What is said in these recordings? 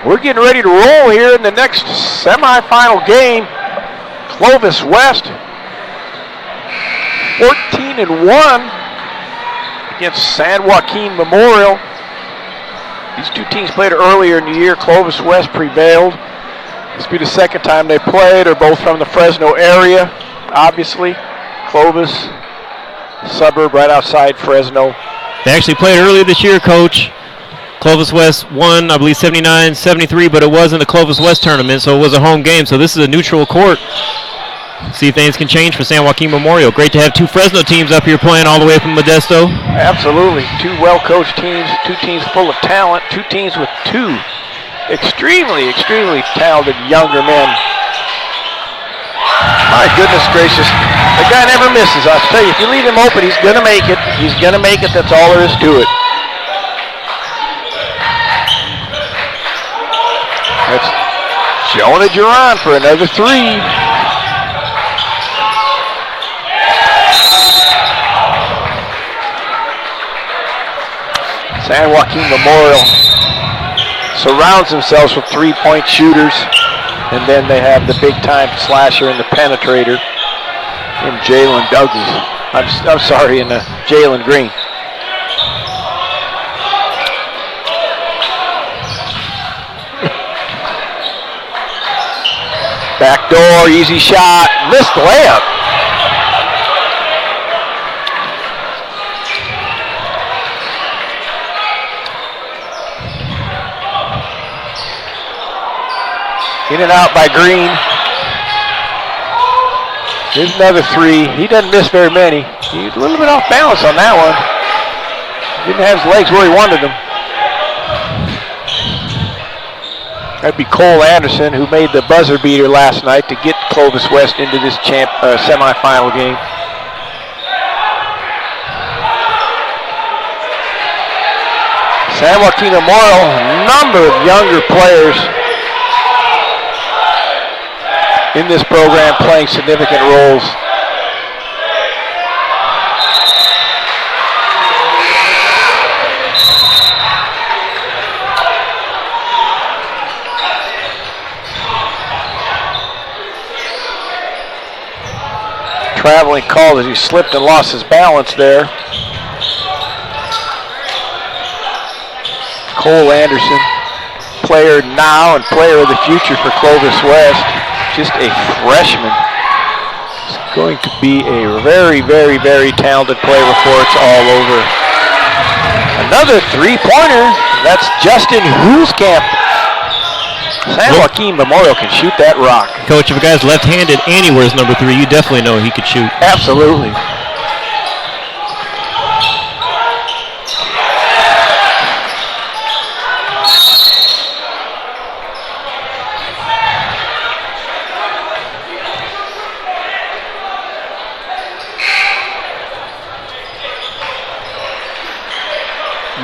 We're getting ready to roll here in the next semifinal game. Clovis West, 14-1 against San Joaquin Memorial. These two teams played earlier in the year. Clovis West prevailed. This will be the second time they played. They're both from the Fresno area, obviously. Clovis, suburb right outside Fresno. They actually played earlier this year, Coach. Clovis West won, I believe, 79-73, but it wasn't a Clovis West tournament, so it was a home game. So this is a neutral court. See if things can change for San Joaquin Memorial. Great to have two Fresno teams up here playing all the way from Modesto. Absolutely. Two well-coached teams, two teams full of talent, two teams with two extremely talented younger men. My goodness gracious. The guy never misses. I'll tell you, if you leave him open, he's going to make it. He's going to make it. That's all there is to it. That's Jonah Duran for another three. San Joaquin Memorial surrounds themselves with three-point shooters, and then they have the big-time slasher and the penetrator in Jalen Douglas. I'm sorry, in Jalen Green. Back door, easy shot, missed the layup. In and out by Green. There's another three. He doesn't miss very many. He's a little bit off balance on that one. Didn't have his legs where he wanted them. That'd be Cole Anderson, who made the buzzer beater last night to get Clovis West into this semifinal game. San Joaquin Memorial, a number of younger players in this program playing significant roles. Traveling call as he slipped and lost his balance there. Cole Anderson, player now and player of the future for Clovis West. Just a freshman. He's going to be a very talented player before it's all over. Another three-pointer. That's Justin Hooskamp. San Joaquin Memorial can shoot that rock. Coach, if a guy's left-handed and he wears number 3, you definitely know he could shoot. Absolutely.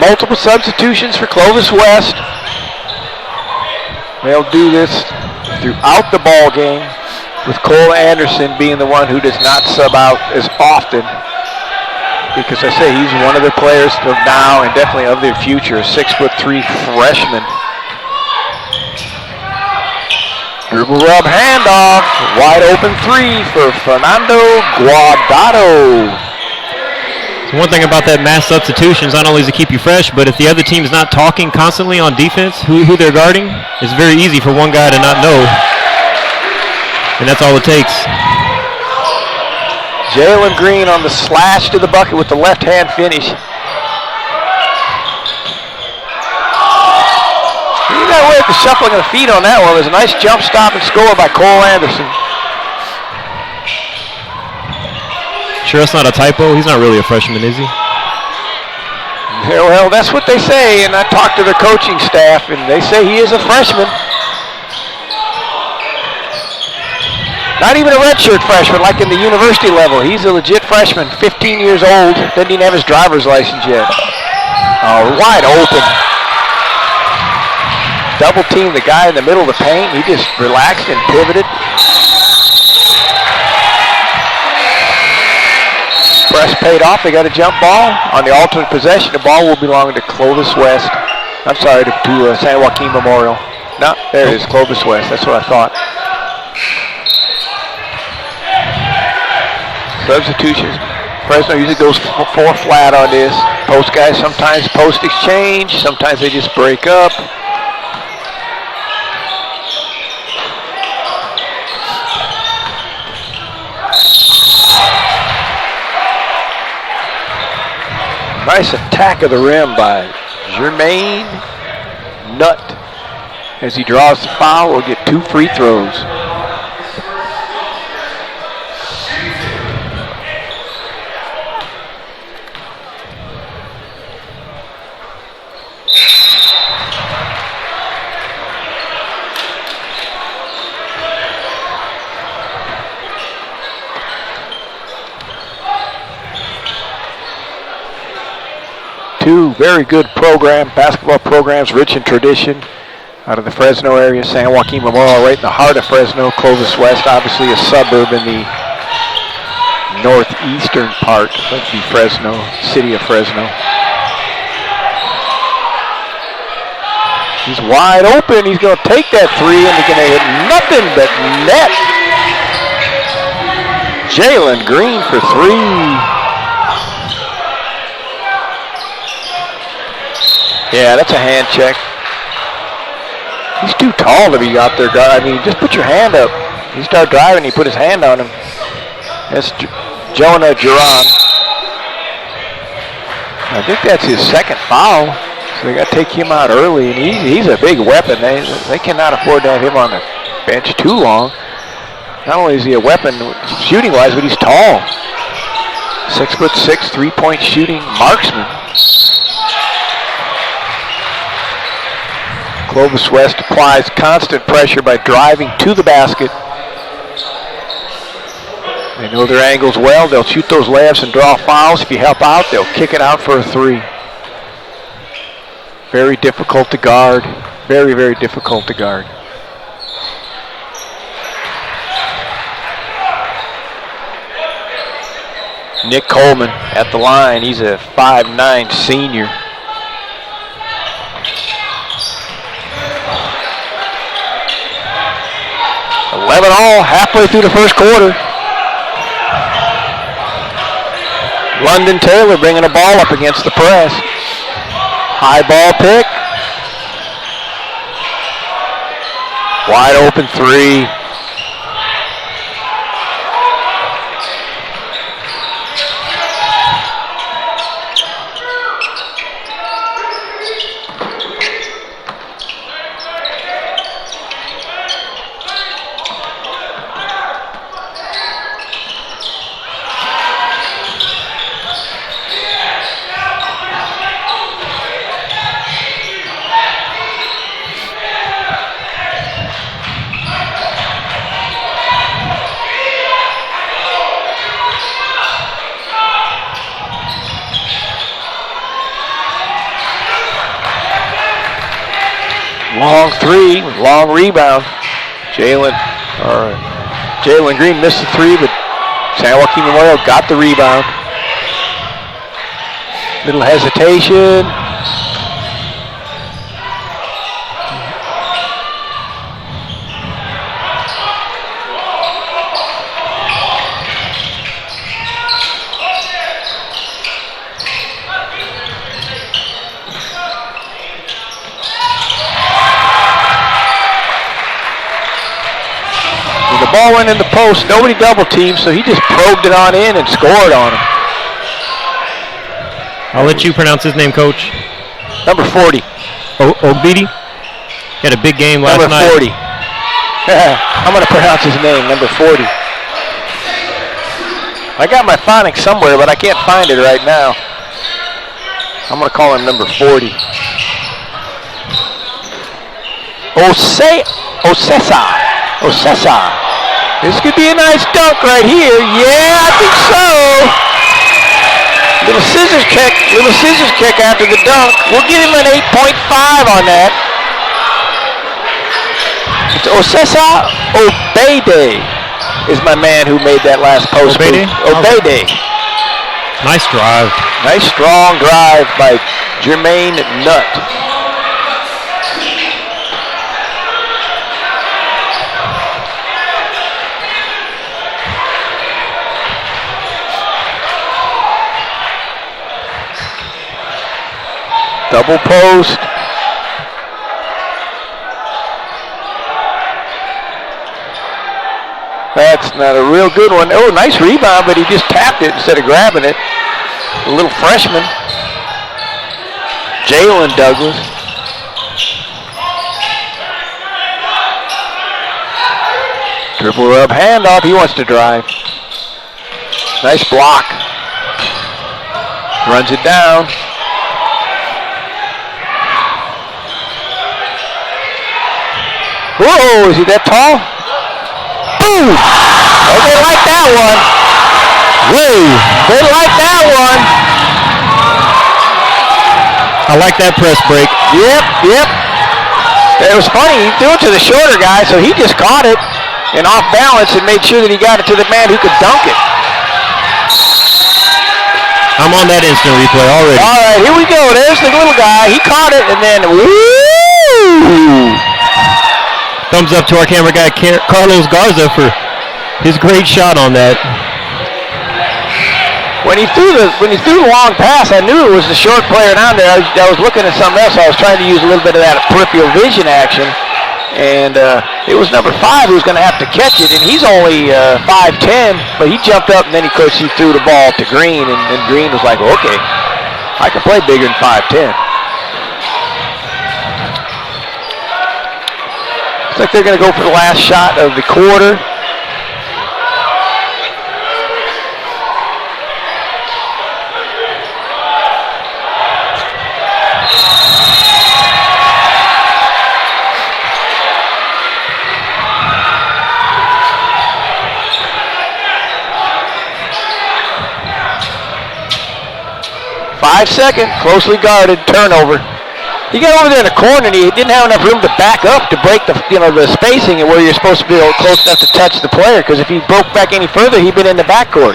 Multiple substitutions for Clovis West. They'll do this throughout the ball game, with Cole Anderson being the one who does not sub out as often, because I say he's one of their players of now and definitely of their future, a 6'3" freshman. Dribble rub handoff, wide open three for Fernando Guardado. One thing about that mass substitution is not only does it keep you fresh, but if the other team is not talking constantly on defense, who they're guarding, it's very easy for one guy to not know. And that's all it takes. Jalen Green on the slash to the bucket with the left-hand finish. He got away with the shuffling of the feet on that one. It was a nice jump stop and score by Cole Anderson. Sure that's not a typo? He's not really a freshman, is he? Yeah, well, that's what they say, and I talked to the coaching staff, and they say he is a freshman. Not even a redshirt freshman like in the university level. He's a legit freshman, 15 years old, doesn't even have his driver's license yet. Wide open. Double team the guy in the middle of the paint. He just relaxed and pivoted. Press paid off. They got a jump ball. On the alternate possession, the ball will belong to Clovis West. I'm sorry, to San Joaquin Memorial. No, there it is, Clovis West. That's what I thought. Substitutions. Fresno usually goes 4 flat on this. Post guys sometimes post exchange. Sometimes they just break up. Nice attack of the rim by Jermaine Nutt. As he draws the foul, we'll get 2 free throws. Two very good basketball programs, rich in tradition, out of the Fresno area. San Joaquin Memorial, right in the heart of Fresno. Clovis West, obviously a suburb in the northeastern part of the Fresno, city of Fresno. He's wide open. He's going to take that 3, and he's going to hit nothing but net. Jalen Green for 3. Yeah, that's a hand check. He's too tall to be out there. I mean, just put your hand up. He started driving, he put his hand on him. That's Jonah Duran. I think that's his second foul. So they got to take him out early, and he's a big weapon. They cannot afford to have him on the bench too long. Not only is he a weapon shooting-wise, but he's tall. 6'6", 3-point shooting marksman. Clovis West applies constant pressure by driving to the basket. They know their angles well. They'll shoot those layups and draw fouls. If you help out, they'll kick it out for a 3. Very difficult to guard. Very, very difficult to guard. Nick Coleman at the line. He's a 5'9" senior. 11 all, halfway through the first quarter. London Taylor bringing the ball up against the press. High ball pick. Wide open 3. Long 3, long rebound. Jalen Green missed the 3, but San Joaquin Memorial got the rebound. Little hesitation. Ball went in the post, nobody double teamed, so he just probed it on in and scored on him. I'll let you pronounce his name, Coach. Number 40. Ogbidi? He had a big game last night. Number 40. I'm going to pronounce his name, number 40. I got my phonics somewhere, but I can't find it right now. I'm going to call him number 40. Osesa. This could be a nice dunk right here. Yeah, I think so. Little scissors kick after the dunk. We'll give him an 8.5 on that. It's Osesa Obede is my man who made that last post. Obede? Obede. Nice drive. Nice strong drive by Jermaine Nutt. Double post. That's not a real good one. Oh, nice rebound, but he just tapped it instead of grabbing it. A little freshman. Jalen Douglas. Dribble rub, handoff. He wants to drive. Nice block. Runs it down. Whoa, is he that tall? Boom! Oh, they like that one. Whoa, they like that one. I like that press break. Yep. It was funny, he threw it to the shorter guy, so he just caught it and off balance and made sure that he got it to the man who could dunk it. I'm on that instant replay already. All right, here we go. There's the little guy. He caught it, and then woo! Thumbs up to our camera guy, Carlos Garza, for his great shot on that. When he threw the long pass, I knew it was the short player down there. I was looking at something else. I was trying to use a little bit of that peripheral vision action, and it was number 5 who was going to have to catch it, and he's only 5'10", but he jumped up, and then he threw the ball to Green, and Green was like, okay, I can play bigger than 5'10". Looks like they're going to go for the last shot of the quarter. Second, closely guarded, turnover. He got over there in the corner and he didn't have enough room to back up to break the spacing and where you're supposed to be close enough to touch the player, because if he broke back any further, he'd been in the backcourt.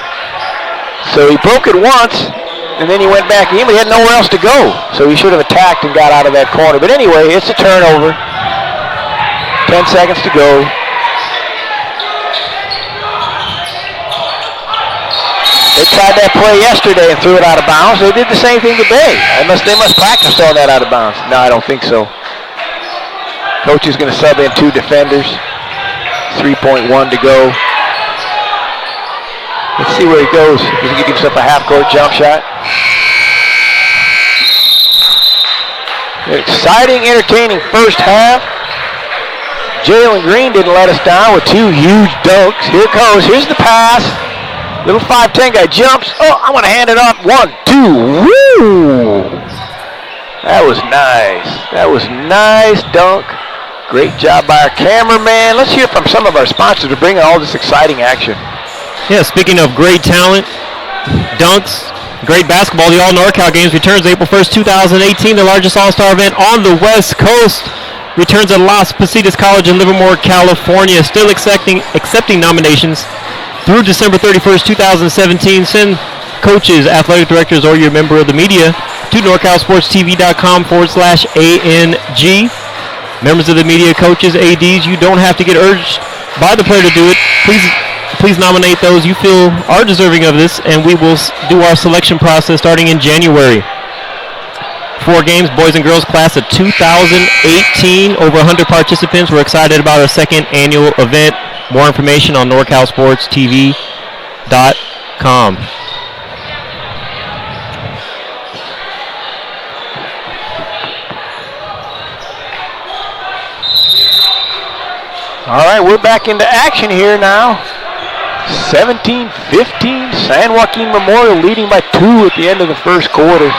So he broke it once and then he went back in, but he had nowhere else to go. So he should have attacked and got out of that corner. But anyway, it's a turnover. 10 seconds to go. They tried that play yesterday and threw it out of bounds. They did the same thing today. They must practice throwing that out of bounds. No, I don't think so. Coach is going to sub in 2 defenders. 3.1 to go. Let's see where he goes. Does he give himself a half-court jump shot? Exciting, entertaining first half. Jalen Green didn't let us down with 2 huge dunks. Here it goes. Here's the pass. Little 5'10" guy jumps. Oh, I'm going to hand it off. 1, 2. Woo! That was nice. That was nice dunk. Great job by our cameraman. Let's hear from some of our sponsors to bring all this exciting action. Yeah, speaking of great talent, dunks, great basketball, the All NorCal Games returns April 1st, 2018. The largest all-star event on the West Coast returns at Las Positas College in Livermore, California. Still accepting nominations through December 31st, 2017. Send coaches, athletic directors, or your member of the media to NorCalSportsTV.com/ANG. Members of the media, coaches, ADs, you don't have to get urged by the player to do it. Please nominate those you feel are deserving of this, and we will do our selection process starting in January. 4 games, boys and girls class of 2018. Over 100 participants. We're excited about our 2nd annual event. More information on NorCalSportsTV.com. All right, we're back into action here now. 17-15, San Joaquin Memorial leading by 2 at the end of the first quarter.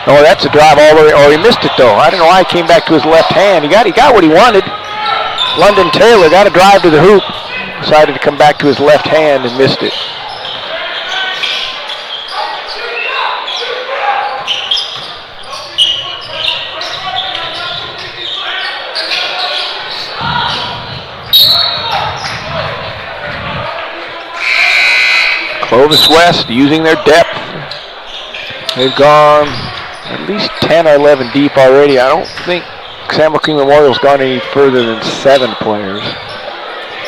Oh, that's a drive all the way. Oh, he missed it though. I don't know why he came back to his left hand. He got what he wanted. London Taylor got a drive to the hoop. Decided to come back to his left hand and missed it. Clovis West using their depth. They've gone at least 10 or 11 deep already. I don't think San Joaquin Memorial's gone any further than 7 players.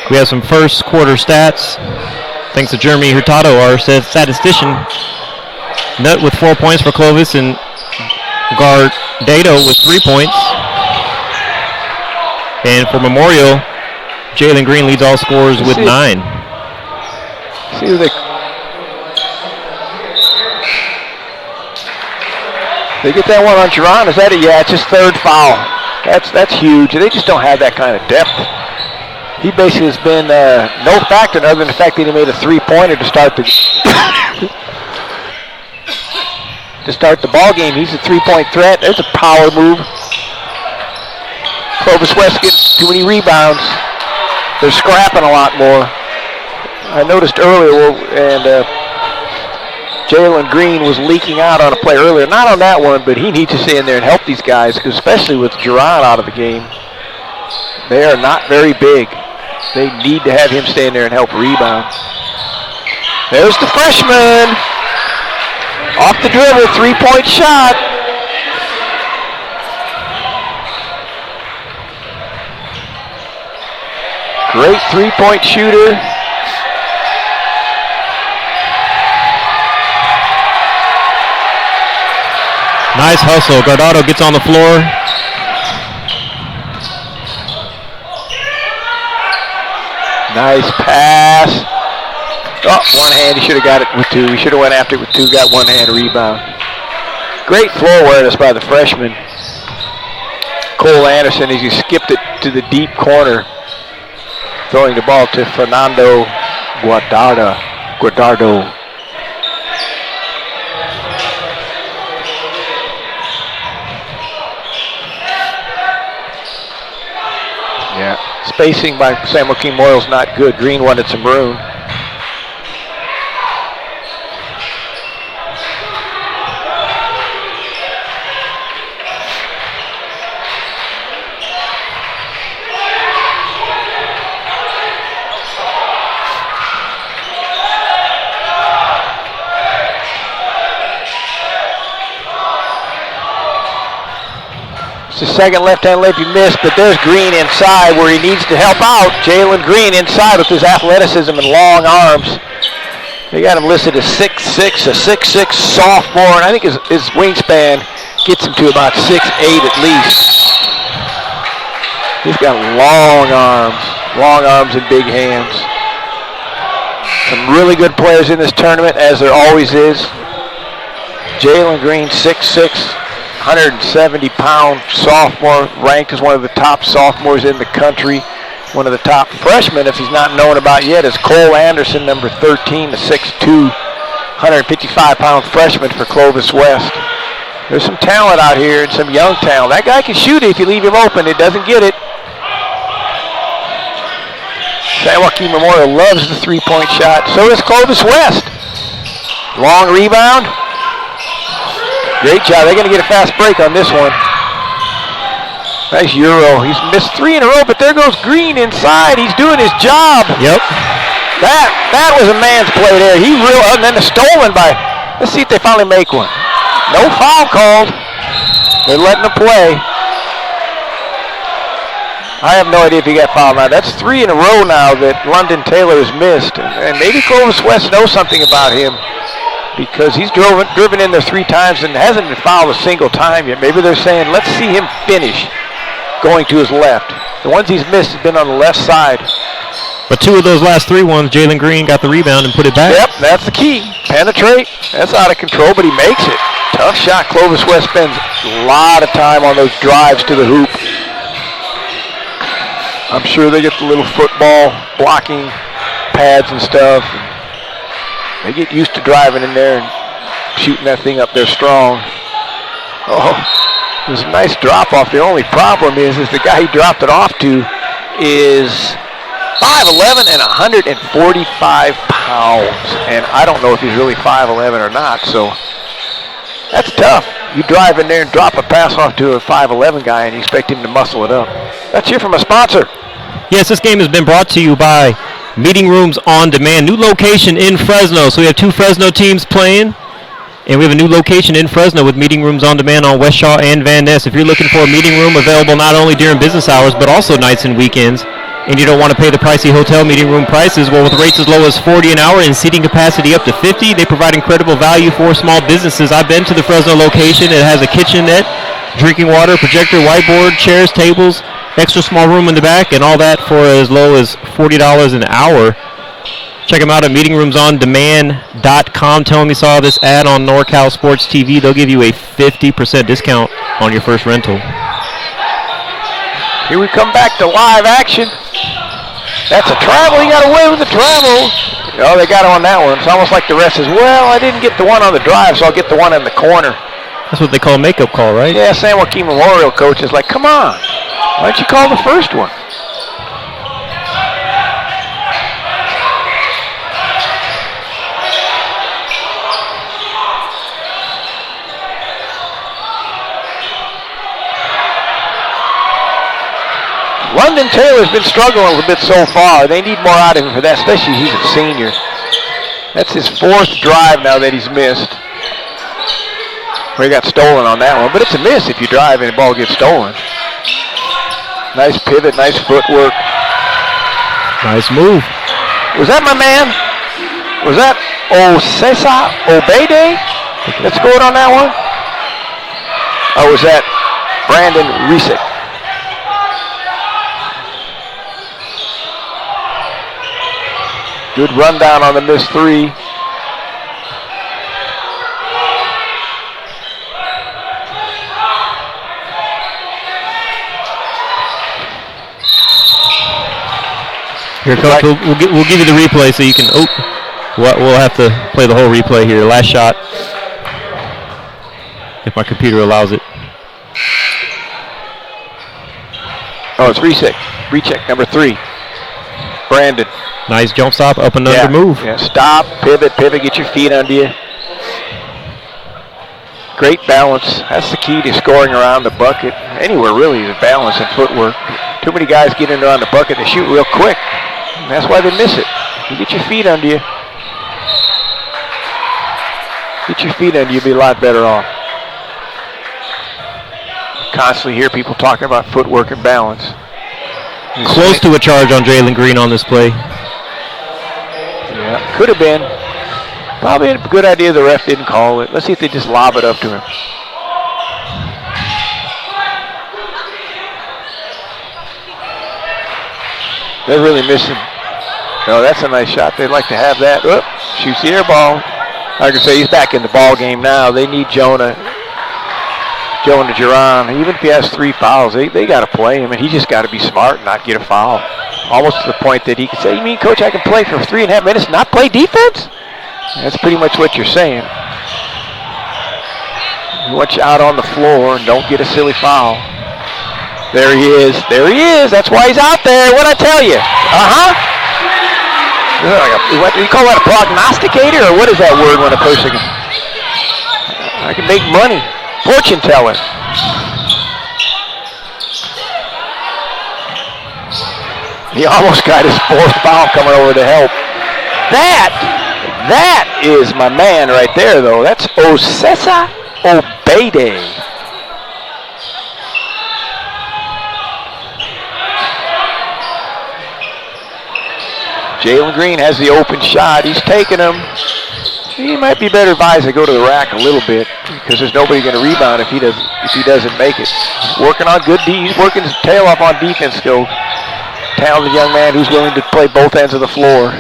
We have some first quarter stats. Thanks to Jeremy Hurtado, our statistician. Nut with 4 points for Clovis, and Garza with 3 points. And for Memorial, Jalen Green leads all scorers with 9. See who they get that one on Geron. Is that it? Yeah, it's his 3rd foul. That's huge. They just don't have that kind of depth. He basically has been no factor other than the fact that he made a 3-pointer to start the ball game. He's a 3-point threat. There's a power move. Clovis West gets too many rebounds. They're scrapping a lot more. I noticed earlier, and Jalen Green was leaking out on a play earlier. Not on that one, but he needs to stay in there and help these guys, because especially with Geron out of the game, they are not very big. They need to have him stay in there and help rebound. There's the freshman. Off the dribble, 3-point shot. Great 3-point shooter. Nice hustle. Garza gets on the floor. Nice pass. Oh, one hand. He should have got it with 2. He should have went after it with 2. Got one hand rebound. Great floor awareness by the freshman. Cole Anderson as he skipped it to the deep corner. Throwing the ball to Fernando Guadardo. Yeah, spacing by San Joaquin Memorial's not good. Green wanted some room. It's the second left-hand layup he missed, but there's Green inside where he needs to help out. Jalen Green inside with his athleticism and long arms. They got him listed as 6'6", a 6'6" sophomore, and I think his wingspan gets him to about 6'8" at least. He's got long arms and big hands. Some really good players in this tournament, as there always is. Jalen Green, 6'6", 170-pound sophomore, ranked as one of the top sophomores in the country. One of the top freshmen, if he's not known about yet, is Cole Anderson, number 13, the 6'2", 155-pound freshman for Clovis West. There's some talent out here and some young talent. That guy can shoot it if you leave him open. It doesn't get it. San Joaquin Memorial loves the 3-point shot. So does Clovis West. Long rebound. Great job. They're going to get a fast break on this one. Nice Euro. He's missed 3 in a row, but there goes Green inside. He's doing his job. Yep. That was a man's play there. And then it's stolen by, let's see if they finally make one. No foul called. They're letting him play. I have no idea if he got fouled now. That's 3 in a row now that London Taylor has missed. And maybe Clovis West knows something about him, because he's driven in there 3 times and hasn't been fouled a single time yet. Maybe they're saying, let's see him finish going to his left. The ones he's missed have been on the left side. But 2 of those last 3 ones, Jalen Green got the rebound and put it back. Yep, that's the key. Penetrate. That's out of control, but he makes it. Tough shot. Clovis West spends a lot of time on those drives to the hoop. I'm sure they get the little football blocking pads and stuff. They get used to driving in there and shooting that thing up there strong. Oh, it was a nice drop off. The only problem is the guy he dropped it off to is 5'11" and 145 pounds. And I don't know if he's really 5'11" or not, so that's tough. You drive in there and drop a pass off to a 5'11" guy and you expect him to muscle it up. Let's hear from a sponsor. Yes, this game has been brought to you by Meeting Rooms on Demand. New location in Fresno. So we have 2 Fresno teams playing, and we have a new location in Fresno with Meeting Rooms on Demand on West Shaw and Van Ness. If you're looking for a meeting room available not only during business hours but also nights and weekends, and you don't want to pay the pricey hotel meeting room prices, well, with rates as low as $40 an hour and seating capacity up to 50, they provide incredible value for small businesses. I've been to the Fresno location. It has a kitchenette, drinking water, projector, whiteboard, chairs, tables, extra small room in the back, and all that for as low as $40 an hour. Check them out at meetingroomsondemand.com. Tell them you saw this ad on NorCal Sports TV. They'll give you a 50% discount on your first rental. Here we come back to live action. That's a travel. He got away with the travel. Oh, they got him on that one. It's almost like the rest is, well, I didn't get the one on the drive, so I'll get the one in the corner. That's what they call a makeup call, right? Yeah, San Joaquin Memorial coach is like, come on. Why don't you call the first one? London Taylor's been struggling a little bit so far. They need more out of him for that, especially he's a senior. That's his 4th drive now that he's missed. Where he got stolen on that one, but it's a miss if you drive and the ball gets stolen. Nice pivot, nice footwork. Nice move. Was that my man? Was that Cesar Obede that scored on that one? Or was that Brandon Resick? Good rundown on the missed 3. Here, Coach, we'll give you the replay so you can. We'll have to play the whole replay here. Last shot, if my computer allows it. Oh, it's Resick. Recheck number 3. Brandon. Nice jump stop, up and under move. Yeah, stop, pivot, get your feet under you. Great balance. That's the key to scoring around the bucket. Anywhere really, the balance and footwork. Too many guys get in around the bucket, they shoot real quick. And that's why they miss it. You get your feet under you. Get your feet under you, you'll be a lot better off. Constantly hear people talking about footwork and balance. Close to a charge on Jalen Green on this play. Yeah, could have been. Probably a good idea the ref didn't call it. Let's see if they just lob it up to him. They're really missing. No, that's a nice shot. They'd like to have that. Oop, shoots the air ball. Like I say, he's back in the ball game now. They need Jonah Duran. Even if he has 3 fouls, they got to play him, and he just got to be smart and not get a foul. Almost to the point that he could say, you mean, Coach, I can play for 3.5 minutes and not play defense? That's pretty much what you're saying. We want you out on the floor and don't get a silly foul. There he is. There he is. That's why he's out there. What'd I tell you? What do you call that, a prognosticator? Or what is that word when a person can... I can make money. Fortune teller. He almost got his 4th foul coming over to help. That is my man right there, though. That's Cesar Obede. Jalen Green has the open shot. He's taking him. He might be better advised to go to the rack a little bit because there's nobody going to rebound if he doesn't make it. Working on good D. He's working his tail off on defense skills. Talented young man who's willing to play both ends of the floor.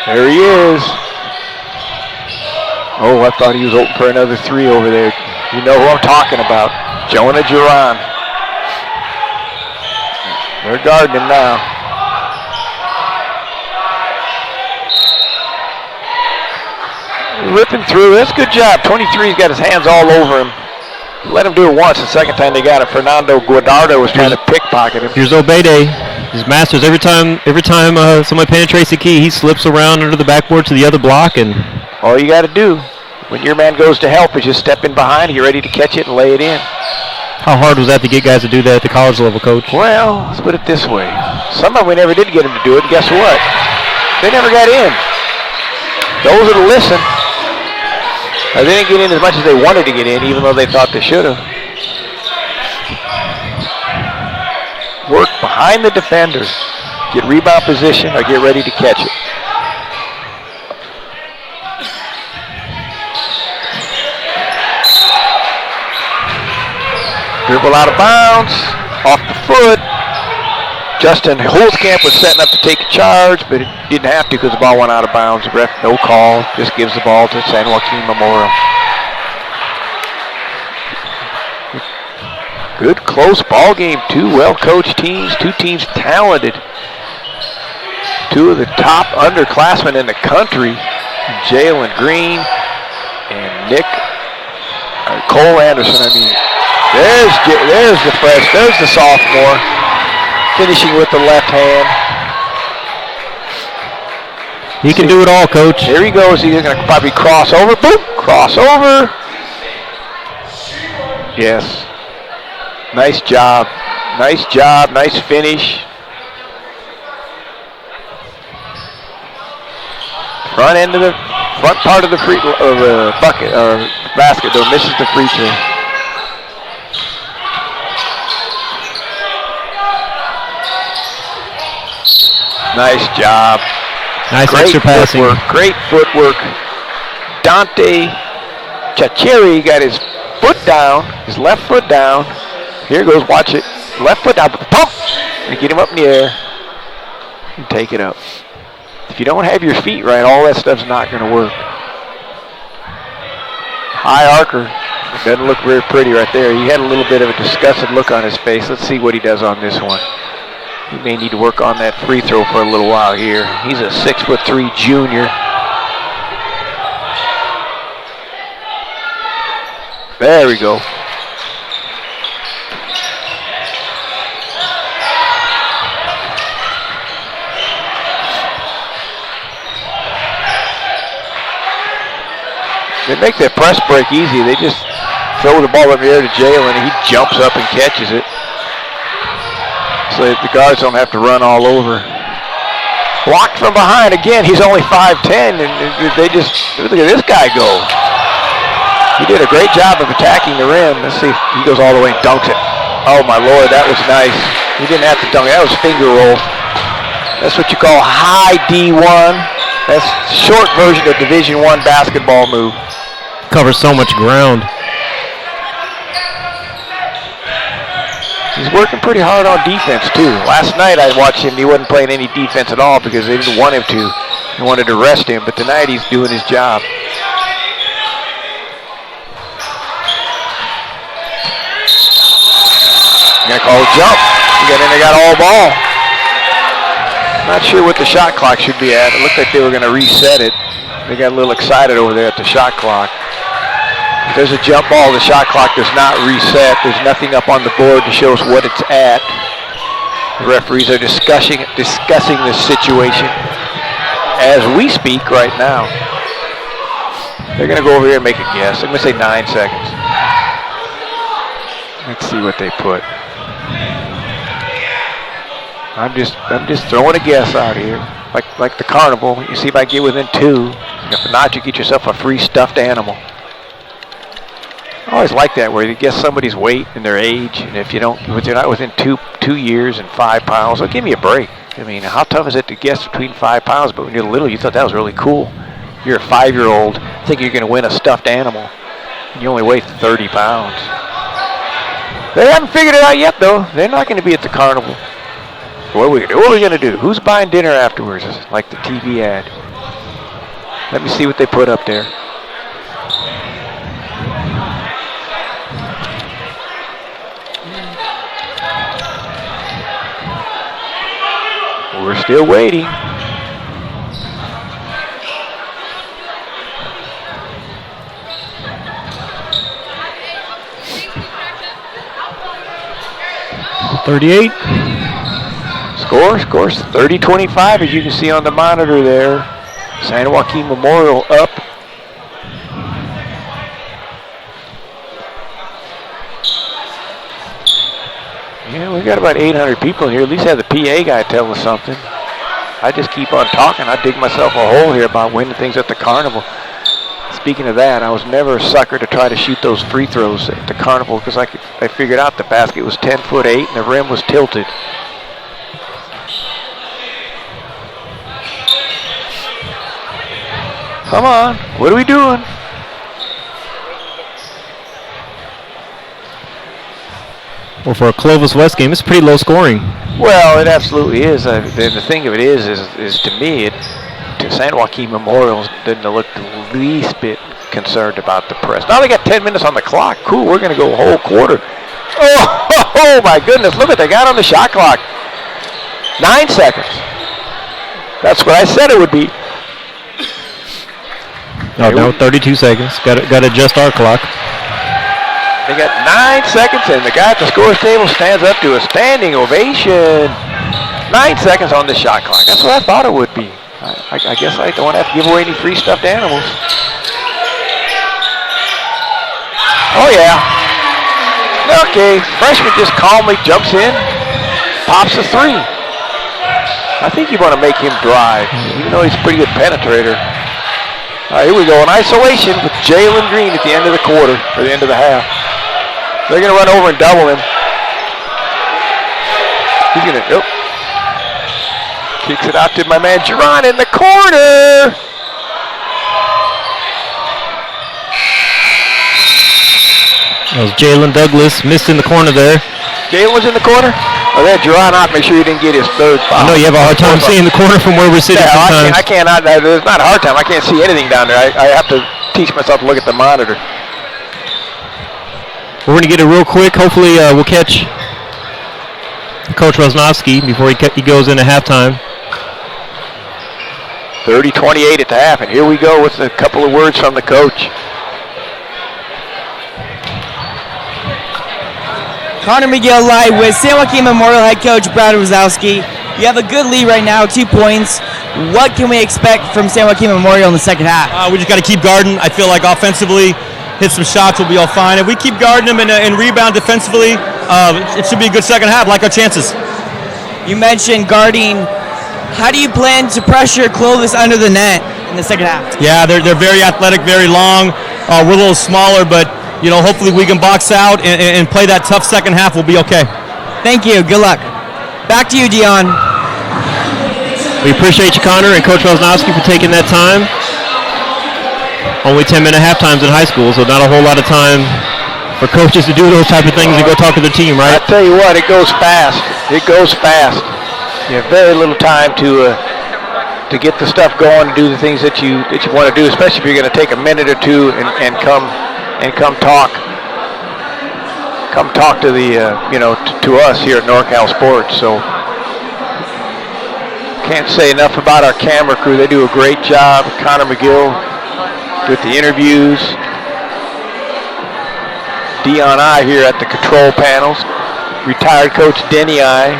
There he is. Oh, I thought he was open for another 3 over there. You know who I'm talking about. Jonah Duran. They're guarding him now. Ripping through. That's a good job. 23's got his hands all over him. Let him do it once. The second time they got it, Fernando Guadardo was trying to pickpocket him. Here's Obede. His masters. Every time somebody penetrates the key, he slips around under the backboard to the other block. And all you got to do when your man goes to help is just step in behind. You're ready to catch it and lay it in. How hard was that to get guys to do that at the college level, Coach? Well, let's put it this way. Some of them we never did get them to do it, and guess what? They never got in. Those that listen, they didn't get in as much as they wanted to get in, even though they thought they should have. work behind the defender. Get rebound position or get ready to catch it. Dribble out of bounds, off the foot. Justin Holzkamp was setting up to take a charge, but it didn't have to because the ball went out of bounds. The ref, no call, just gives the ball to San Joaquin Memorial. Good close ball game. Two well-coached teams, two teams talented. Two of the top underclassmen in the country, Jalen Green and Cole Anderson. I mean, there's the fresh, there's the sophomore, finishing with the left hand. He can do it all, Coach. Here he goes. He's going to probably cross over. Boop, cross over. Yes. Nice job. Nice job. Nice finish. Front end of the front part of the bucket or basket though misses the free throw. Nice job. Nice great extra passing. Footwork, great footwork. Dante Chacheri got his foot down, his left foot down. Here goes, watch it. Left foot down, pump, and get him up in the air and take it up. If you don't have your feet right, all that stuff's not going to work. High arcer. It doesn't look very pretty right there. He had a little bit of a disgusted look on his face. Let's see what he does on this one. He may need to work on that free throw for a little while here. He's a 6'3" junior. There we go. They make that press break easy. They just throw the ball up in the air to Jalen, and he jumps up and catches it. So the guards don't have to run all over. Blocked from behind again. He's only 5'10", and they just, look at this guy go. He did a great job of attacking the rim. Let's see if he goes all the way and dunks it. Oh my Lord, that was nice. He didn't have to dunk it. That was finger roll. That's what you call high D1. That's short version of Division I basketball move. Covers so much ground. He's working pretty hard on defense too. Last night I watched him, he wasn't playing any defense at all because they didn't want him to. They wanted to rest him, but tonight he's doing his job. Gonna call a jump. They got all ball. Not sure what the shot clock should be at. It looked like they were gonna reset it. They got a little excited over there at the shot clock. If there's a jump ball, the shot clock does not reset. There's nothing up on the board to show us what it's at. The referees are discussing this situation as we speak right now. They're going to go over here and make a guess. I'm going to say 9 seconds. Let's see what they put. I'm just throwing a guess out here. Like the carnival. You see if I get within 2. If not, you get yourself a free stuffed animal. I always like that where you guess somebody's weight and their age, and if you're not within 2 years and 5 pounds, well, give me a break. I mean, how tough is it to guess between 5 pounds? But when you're little, you thought that was really cool. You're a 5-year-old thinking you're going to win a stuffed animal, and you only weigh 30 pounds. They haven't figured it out yet, though. They're not going to be at the carnival. What are we going to do? Who's buying dinner afterwards? Like the TV ad. Let me see what they put up there. We're still waiting. .38. Scores 30-25 as you can see on the monitor there. San Joaquin Memorial up. Yeah, we got about 800 people here. At least have the PA guy tell us something. I just keep on talking. I dig myself a hole here about winning things at the carnival. It's speaking of that, I was never a sucker to try to shoot those free throws at the Carnival because I figured out the basket was 10'8" and the rim was tilted. Come on, what are we doing? Well, for a Clovis West game, it's pretty low scoring. Well, it absolutely is. The thing of it is to me, San Joaquin Memorial didn't look the least bit concerned about the press. Now they got 10 minutes on the clock. Cool, we're going to go a whole quarter. Oh my goodness, look what they got on the shot clock. 9 seconds. That's what I said it would be. Oh, no, 32 seconds. Got to adjust our clock. They got 9 seconds, and the guy at the scores table stands up to a standing ovation. 9 seconds on the shot clock. That's what I thought it would be. I guess I don't have to give away any free stuffed animals. Oh, yeah. Okay, freshman just calmly jumps in, pops a three. I think you want to make him drive, even though he's a pretty good penetrator. All right, here we go. In isolation with Jalen Green at the end of the quarter, or the end of the half. They're going to run over and double him. He's going to, kicks it out to my man Jerron in the corner. That was Jalen Douglas, missed in the corner there. Jalen was in the corner? Oh, there, Jerron out. Make sure you didn't get his third foul. I know you have a hard time seeing the corner from where we're sitting sometimes. I can't. It's not a hard time. I can't see anything down there. I have to teach myself to look at the monitor. We're going to get it real quick. Hopefully we'll catch Coach Rosnowski before he goes into halftime. 30-28 at the half, and here we go with a couple of words from the coach. Connor McGill live with San Joaquin Memorial head coach Brad Rosnowski. You have a good lead right now, 2 points. What can we expect from San Joaquin Memorial in the second half? We just got to keep guarding. I feel like offensively, hit some shots, we'll be all fine. If we keep guarding them and rebound defensively, it should be a good second half, like our chances. You mentioned guarding. How do you plan to pressure Clovis under the net in the second half? Yeah, they're very athletic, very long. We're a little smaller, but hopefully we can box out and play that tough second half. We'll be okay. Thank you. Good luck. Back to you, Dion. We appreciate you, Connor, and Coach Rosnowski for taking that time. Only 10-minute halftimes in high school, so not a whole lot of time for coaches to do those type of things and go talk to their team, right? I tell you what, it goes fast. It goes fast. You have very little time to get the stuff going and do the things that you want to do, especially if you're going to take a minute or two and come talk to the to us here at NorCal Sports. So can't say enough about our camera crew. They do a great job. Connor McGill with the interviews. Denny Aye here at the control panels. Retired coach Denny Aye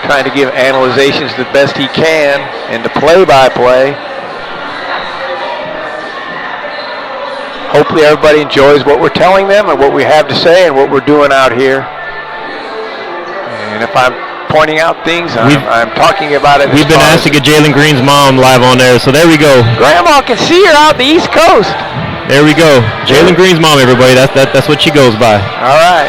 trying to give analyzations the best he can and the play-by-play. Hopefully everybody enjoys what we're telling them and what we have to say and what we're doing out here. And if I'm pointing out things, I'm talking about it. We've been asked to get Jalen Green's mom live on there, so there we go. Grandma can see her out the East Coast. There we go. Jalen Green's mom, everybody. That's what she goes by. All right.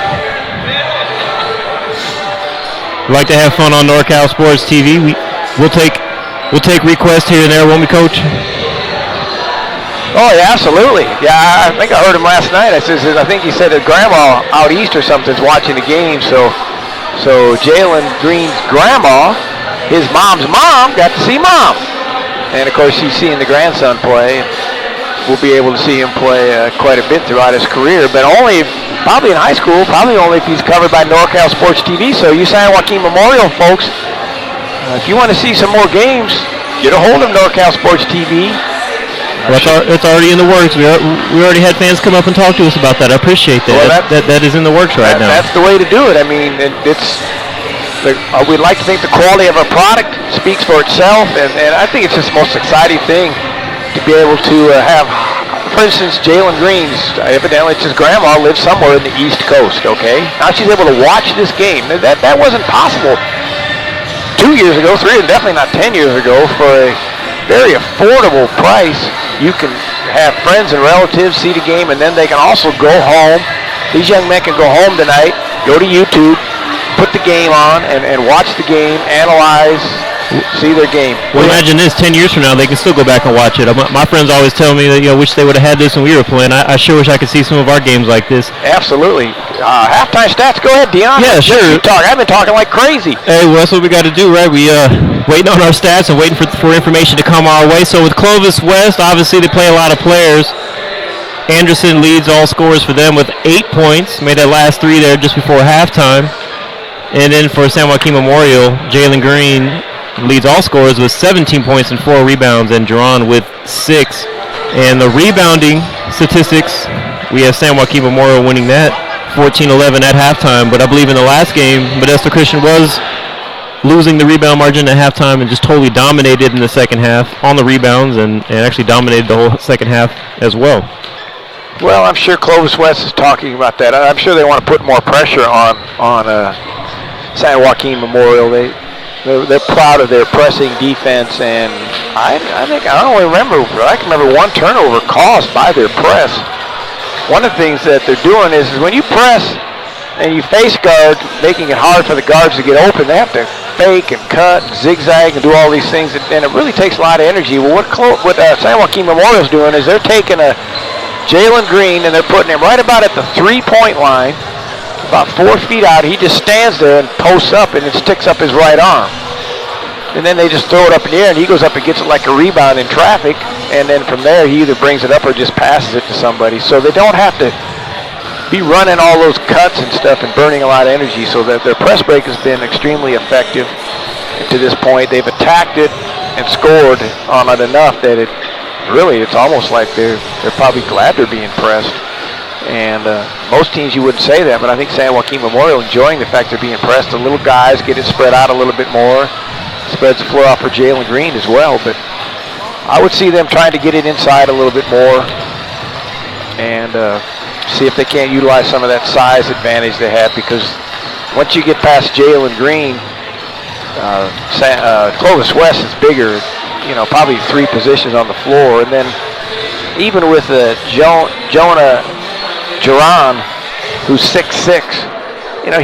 We like to have fun on NorCal Sports TV. We'll take requests here and there, won't we, Coach? Oh yeah, absolutely. Yeah, I think I heard him last night. I think he said that grandma out east or something's watching the game. So Jalen Green's grandma, his mom's mom, got to see mom, and of course she's seeing the grandson play. We'll be able to see him play quite a bit throughout his career, but probably in high school, probably only if he's covered by NorCal Sports TV. So you San Joaquin Memorial folks, if you want to see some more games, get a hold of NorCal Sports TV. Well, it's already in the works. We already had fans come up and talk to us about that. I appreciate that. Well, that is in the works right now. That's the way to do it. I mean, we'd like to think the quality of our product speaks for itself, and I think it's just the most exciting thing to be able to have, for instance, Jalen Green's, evidently his grandma lives somewhere in the East Coast, okay? Now she's able to watch this game. That wasn't possible 2 years ago, 3, and definitely not 10 years ago for very affordable price. You can have friends and relatives see the game, and then they can also go home. These young men can go home tonight, go to YouTube, put the game on, and watch the game, analyze, see their game. Well, imagine this, 10 years from now, they can still go back and watch it. My friends always tell me that, wish they would have had this when we were playing. I sure wish I could see some of our games like this. Absolutely. Halftime stats, go ahead, Dion. Yeah, sure. I've been talking like crazy. Hey, well, that's what we got to do, right? We waiting on our stats and waiting for information to come our way. So with Clovis West, obviously they play a lot of players. Anderson leads all scorers for them with 8 points. Made that last 3 there just before halftime. And then for San Joaquin Memorial, Jalen Green leads all scorers with 17 points and 4 rebounds, and Jerron with 6. And the rebounding statistics, we have San Joaquin Memorial winning that 14-11 at halftime. But I believe in the last game, Modesto Christian was losing the rebound margin at halftime and just totally dominated in the second half on the rebounds and actually dominated the whole second half as well. Well, I'm sure Clovis West is talking about that. I'm sure they want to put more pressure on San Joaquin Memorial. They're proud of their pressing defense, and I think I don't remember. I can remember one turnover caused by their press. One of the things that they're doing is when you press and you face guard, making it hard for the guards to get open. They have to fake and cut and zigzag and do all these things, and it really takes a lot of energy. Well, what San Joaquin Memorial's doing is they're taking a Jalen Green and they're putting him right about at the 3-point line, about 4 feet out. He just stands there and posts up and it sticks up his right arm. And then they just throw it up in the air, and he goes up and gets it like a rebound in traffic, and then from there he either brings it up or just passes it to somebody. So they don't have to be running all those cuts and stuff and burning a lot of energy, so that their press break has been extremely effective to this point. They've attacked it and scored on it enough that it's almost like they're probably glad they're being pressed. And most teams you wouldn't say that, but I think San Joaquin Memorial enjoying the fact they're being pressed. The little guys get it spread out a little bit more. Spreads the floor out for Jalen Green as well, but I would see them trying to get it inside a little bit more and see if they can't utilize some of that size advantage they have, because once you get past Jalen Green, Clovis West is bigger, probably 3 positions on the floor. And then even with Jonah Jerron, who's 6'6",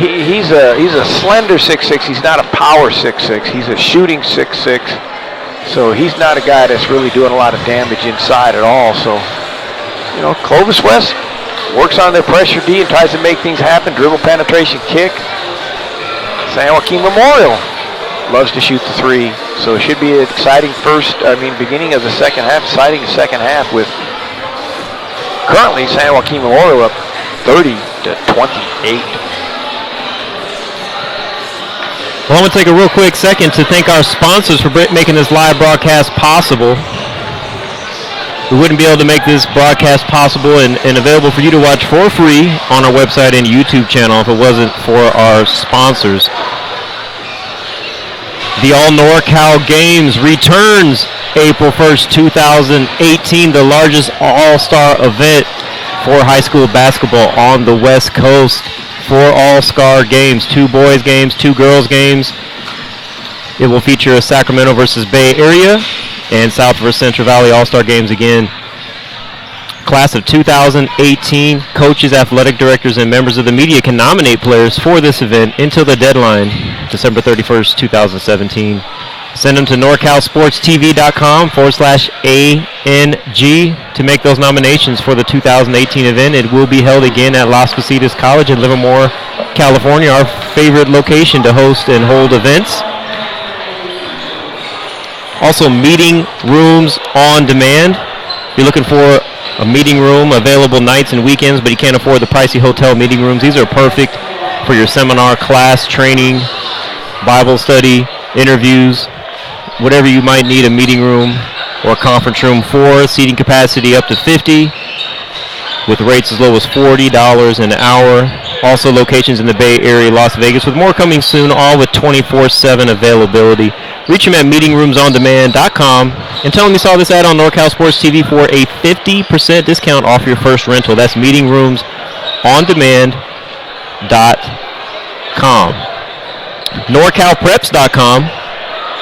he's a slender 6'6". He's not a power 6'6". He's a shooting 6'6". So he's not a guy that's really doing a lot of damage inside at all. So, Clovis West works on their pressure D and tries to make things happen. Dribble, penetration, kick. San Joaquin Memorial loves to shoot the 3. So it should be an exciting beginning of the second half. Exciting second half with currently San Joaquin Memorial up 30-28. Well, I'm going to take a real quick second to thank our sponsors for making this live broadcast possible. We wouldn't be able to make this broadcast possible and available for you to watch for free on our website and YouTube channel if it wasn't for our sponsors. The All NorCal Games returns April 1st, 2018, the largest all-star event for high school basketball on the West Coast. 4 all-star games, 2 boys games, 2 girls games. It will feature a Sacramento versus Bay Area and South versus Central Valley all-star games again. Class of 2018, coaches, athletic directors, and members of the media can nominate players for this event until the deadline, December 31st, 2017. Send them to NorCalSportsTV.com/ANG to make those nominations for the 2018 event. It will be held again at Las Positas College in Livermore, California, our favorite location to host and hold events. Also, meeting rooms on demand. If you're looking for a meeting room available nights and weekends, but you can't afford the pricey hotel meeting rooms, these are perfect for your seminar, class, training, Bible study, interviews, whatever you might need a meeting room or a conference room for. Seating capacity up to 50, with rates as low as $40 an hour. Also locations in the Bay Area, Las Vegas, with more coming soon, all with 24/7 availability. Reach them at meetingroomsondemand.com and tell them you saw this ad on NorCal Sports TV for a 50% discount off your first rental. That's meetingroomsondemand.com. NorCalPreps.com.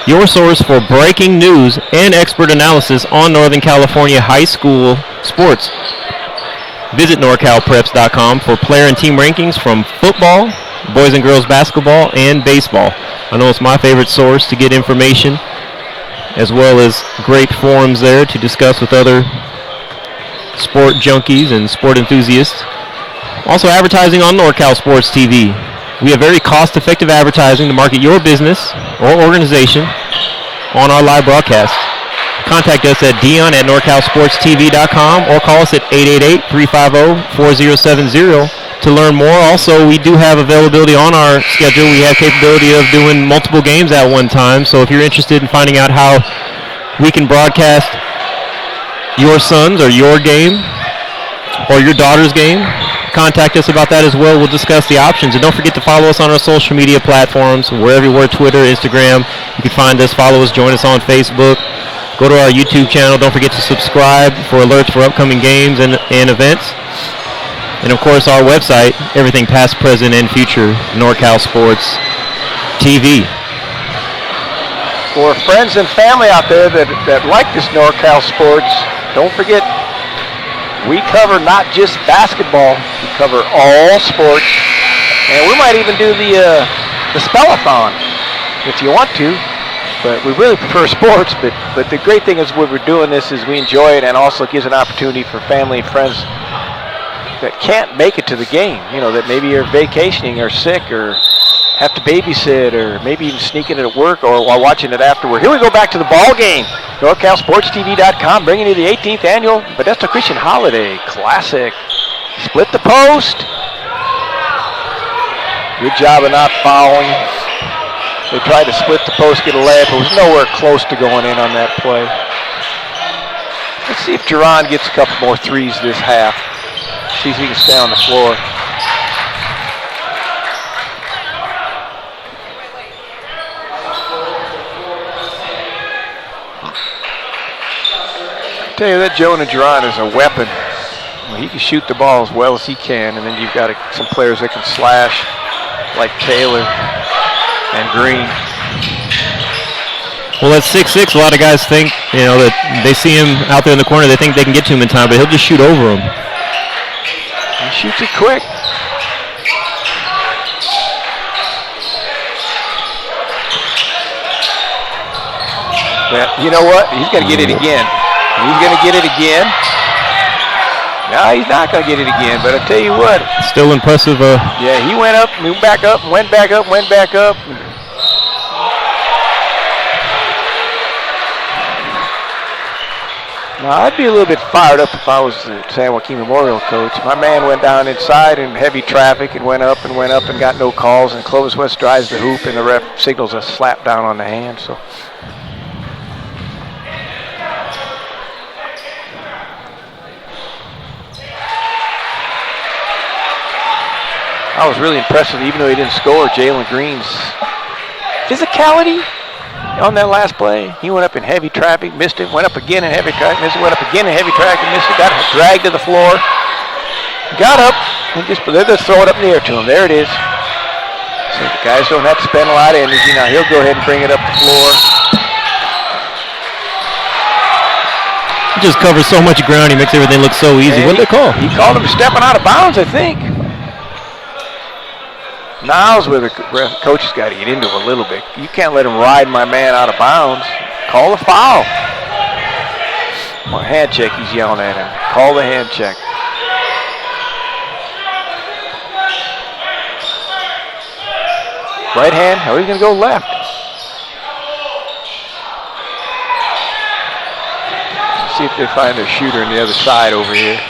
your source for breaking news and expert analysis on Northern California high school sports. Visit NorCalPreps.com for player and team rankings from football, boys and girls basketball, and baseball. I know it's my favorite source to get information, as well as great forums there to discuss with other sport junkies and sport enthusiasts. Also advertising on NorCal Sports TV. We have very cost-effective advertising to market your business or organization on our live broadcast. Contact us at dion@norcalsportstv.com or call us at 888-350-4070 to learn more. Also, we do have availability on our schedule. We have capability of doing multiple games at one time. So if you're interested in finding out how we can broadcast your son's or your game or your daughter's game, contact us about that as well. We'll discuss the options. And don't forget to follow us on our social media platforms. We're everywhere, Twitter, Instagram. You can find us, follow us, join us on Facebook. Go to our YouTube channel. Don't forget to subscribe for alerts for upcoming games and events. And, of course, our website, everything past, present, and future, NorCal Sports TV. For friends and family out there that like this NorCal Sports, don't forget, we cover not just basketball, we cover all sports. And we might even do the Spellathon if you want to. But we really prefer sports, but the great thing is when we're doing this is we enjoy it, and also gives an opportunity for family and friends that can't make it to the game, that maybe are vacationing or sick or have to babysit or maybe even sneaking it at work or while watching it afterward. Here we go back to the ball game. NorCalSportsTV.com bringing you the 18th annual Modesto Christian Holiday Classic. Split the post. Good job of not fouling. They tried to split the post, get a layup, but was nowhere close to going in on that play. Let's see if Jerron gets a couple more threes this half. See if he can stay on the floor. I tell you, that Jonah Jerron is a weapon. He can shoot the ball as well as he can, and then you've got some players that can slash, like Taylor and Green. Well, at 6'6", a lot of guys think, that they see him out there in the corner, they think they can get to him in time, but he'll just shoot over him. He shoots it quick. Yeah, you know what? He's going to get it again. He's going to get it again. No, he's not going to get it again, but I tell you what. Still impressive. Yeah, he went up, moved back up, went back up, went back up. Now, I'd be a little bit fired up if I was the San Joaquin Memorial coach. My man went down inside in heavy traffic and went up and got no calls, and Clovis West drives the hoop, and the ref signals a slap down on the hand. So. I was really impressed with, even though he didn't score, Jalen Green's physicality on that last play. He went up in heavy traffic, missed it, went up again in heavy traffic, missed it, went up again in heavy traffic, missed it, got dragged to the floor, got up, and they're just throwing it up in the air to him. There it is. So the guys don't have to spend a lot of energy. Now he'll go ahead and bring it up the floor. He just covers so much ground, he makes everything look so easy. What did they call? He called him stepping out of bounds, I think. Now's where the coach has got to get into a little bit. You can't let him ride my man out of bounds. Call the foul. Well, hand check, he's yelling at him. Call the hand check. Right hand, how are you going to go left? Let's see if they find their shooter on the other side over here.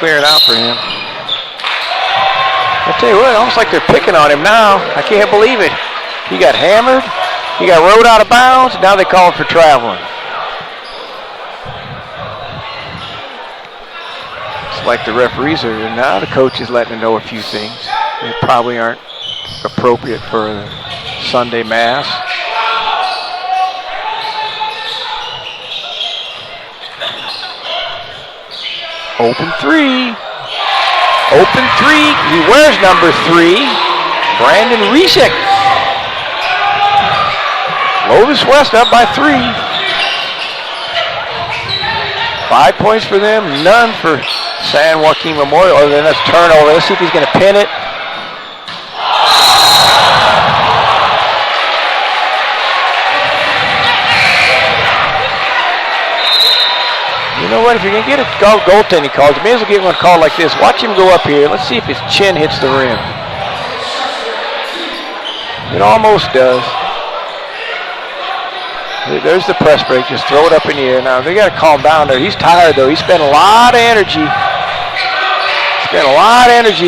Clearing out for him. I tell you what, almost like they're picking on him now. I can't believe it. He got hammered. He got rode out of bounds. Now they call for traveling. It's like the referees are, and now the coach is letting them know a few things that probably aren't appropriate for the Sunday Mass. Open three. Open three. He wears number 3. Brandon Resick. Clovis West up by 3. 5 points for them, none for San Joaquin Memorial. Other than a turnover. Let's see if he's going to pin it. You know what? If you're going to get a goaltending call, you may as well get one called like this. Watch him go up here. Let's see if his chin hits the rim. It almost does. There's the press break. Just throw it up in the air. Now, they got to calm down there. He's tired, though. He spent a lot of energy.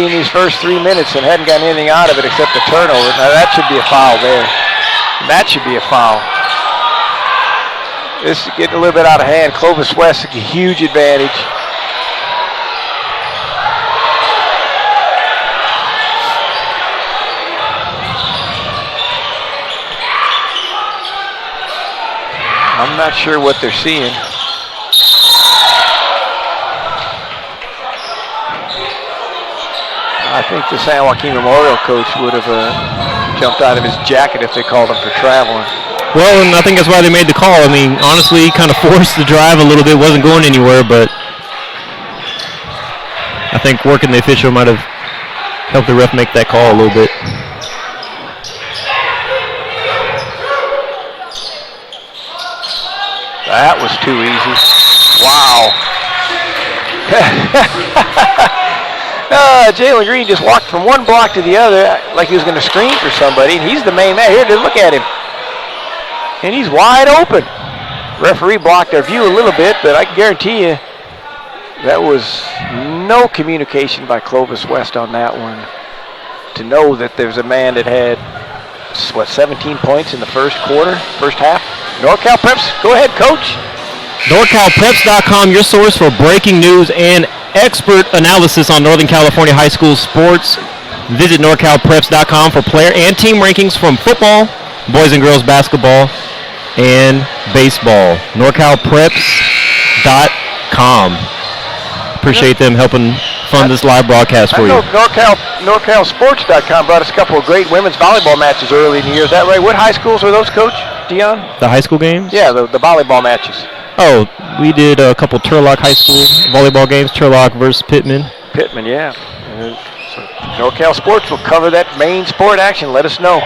In these first 3 minutes and hadn't gotten anything out of it except a turnover. Now, that should be a foul there. That should be a foul. This is getting a little bit out of hand. Clovis West, a huge advantage. I'm not sure what they're seeing. I think the San Joaquin Memorial coach would have jumped out of his jacket if they called him for traveling. Well, and I think that's why they made the call. I mean, honestly, he kind of forced the drive a little bit, wasn't going anywhere, but I think working the official might have helped the ref make that call a little bit. That was too easy. Wow. Jalen Green just walked from one block to the other like he was going to screen for somebody, and he's the main man. Here, look at him. And he's wide open. Referee blocked our view a little bit, but I can guarantee you that was no communication by Clovis West on that one. To know that there's a man that had, 17 points in the first quarter, first half. NorCal Preps, go ahead, Coach. NorCalPreps.com, your source for breaking news and expert analysis on Northern California high school sports. Visit NorCalPreps.com for player and team rankings from football, boys and girls basketball, and baseball. NorCalPreps.com. Appreciate them helping fund this live broadcast for you. NorCalSports.com brought us a couple of great women's volleyball matches early in the year. Is that right? What high schools were those, Coach Dion? The high school games? Yeah, the volleyball matches. Oh, we did a couple Turlock High School volleyball games. Turlock versus Pittman. Pittman, yeah. So NorCal Sports will cover that main sport action. Let us know.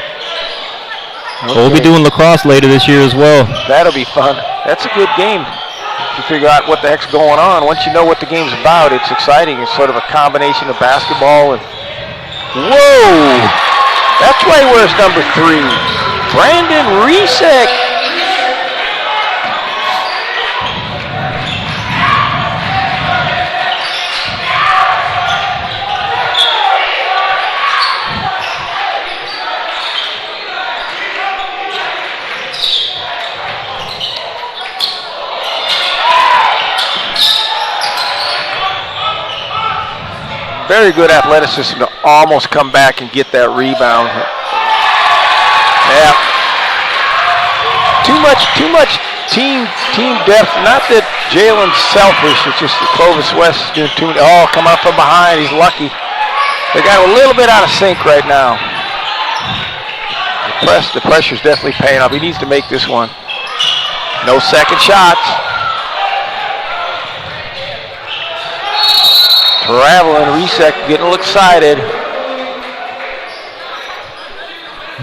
Okay. We'll be doing lacrosse later this year as well. That'll be fun. That's a good game. You figure out what the heck's going on. Once you know what the game's about, it's exciting. It's sort of a combination of basketball and... Whoa! That's why he wears number 3. Brandon Resick. Very good athleticism to almost come back and get that rebound. Yeah. Too much team depth. Not that Jalen's selfish. It's just that Clovis West is doing too much. Oh, come up from behind. He's lucky. They got a little bit out of sync right now. The pressure's definitely paying off. He needs to make this one. No second shots. Traveling, Reset getting a little excited.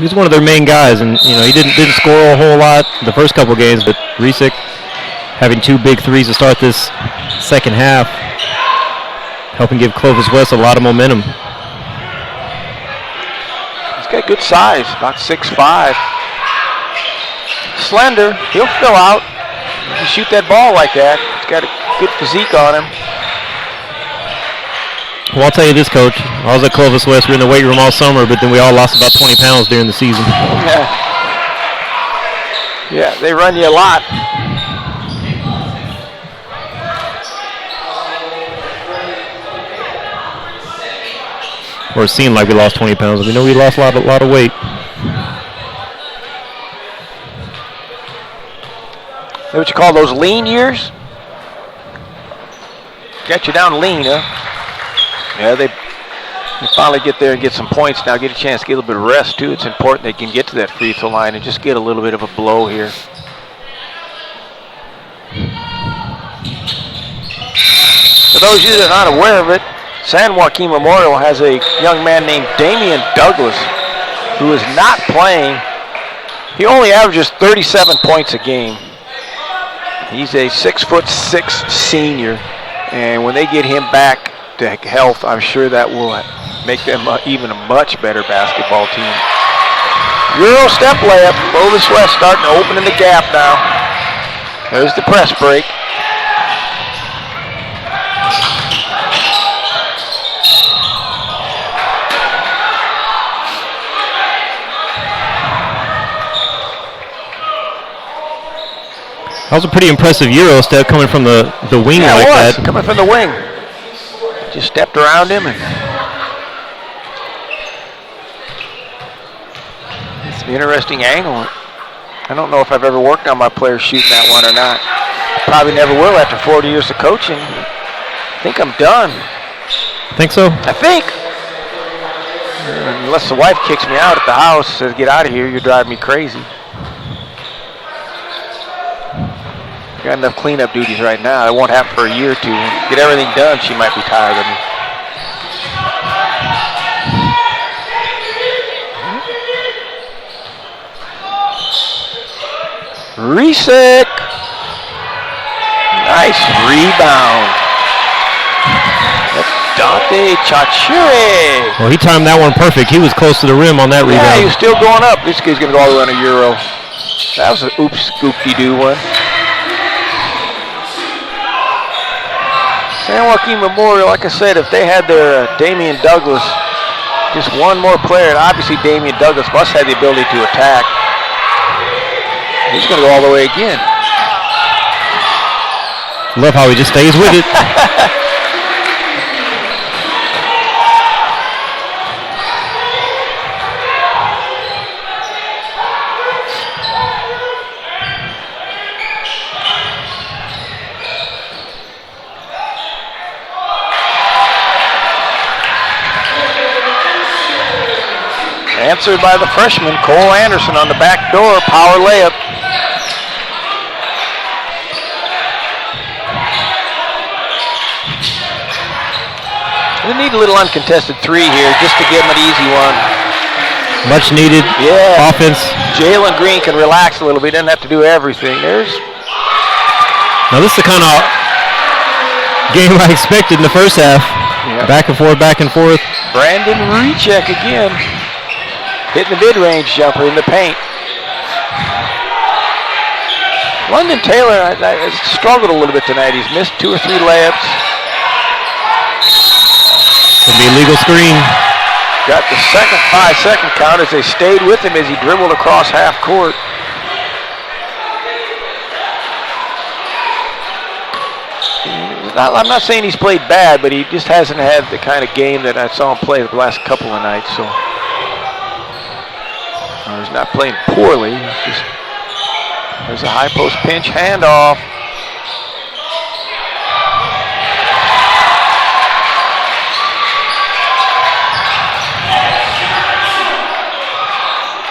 He's one of their main guys, and he didn't score a whole lot the first couple games, but Resick having 2 big threes to start this second half, helping give Clovis West a lot of momentum. He's got good size, about 6'5". Slender, he'll fill out. He can shoot that ball like that. He's got a good physique on him. Well, I'll tell you this, Coach. I was at Clovis West. We were in the weight room all summer, but then we all lost about 20 pounds during the season. Yeah, they run you a lot. Or it seemed like we lost 20 pounds. We know we lost a lot of weight. Is that what you call those lean years? Got you down lean, huh? Yeah, they finally get there and get some points now, get a chance to get a little bit of rest, too. It's important they can get to that free throw line and just get a little bit of a blow here. For those of you that are not aware of it, San Joaquin Memorial has a young man named Damian Douglas who is not playing. He only averages 37 points a game. He's a 6'6" senior, and when they get him back to health, I'm sure that will make them even a much better basketball team. Euro step layup. Clovis West starting to open in the gap now. There's the press break. That was a pretty impressive Euro step coming from the wing like that. Coming from the wing. Just stepped around him, and it's an interesting angle. I don't know if I've ever worked on my players shooting that one or not. Probably never will after 40 years of coaching. I think I'm done. Think so? I think. Unless the wife kicks me out at the house, says, get out of here, you're driving me crazy. Got enough cleanup duties right now. It won't happen for a year or two. Get everything done, she might be tired of me. Reset. Nice rebound. That's Dante Chachire. Well, he timed that one perfect. He was close to the rim on that rebound. Yeah, he was still going up. This kid's going to go all the way on a Euro. That was an oops, scoop-de-doo one. San Joaquin Memorial, like I said, if they had their Damian Douglas, just one more player, and obviously Damian Douglas must have the ability to attack. He's going to go all the way again. Love how he just stays with it. Answered by the freshman, Cole Anderson on the back door, power layup. We need a little uncontested three here just to give him an easy one. Much needed offense. Jalen Green can relax a little bit, doesn't have to do everything. Now this is the kind of game I expected in the first half. Yep. Back and forth, back and forth. Brandon Recheck again. Hitting the mid-range jumper in the paint. London Taylor has struggled a little bit tonight. He's missed 2 or 3 layups. Could be a legal screen. Got the second 5-second count as they stayed with him as he dribbled across half court. I'm not saying he's played bad, but he just hasn't had the kind of game that I saw him play the last couple of nights. So. He's not playing poorly. There's a high post pinch handoff.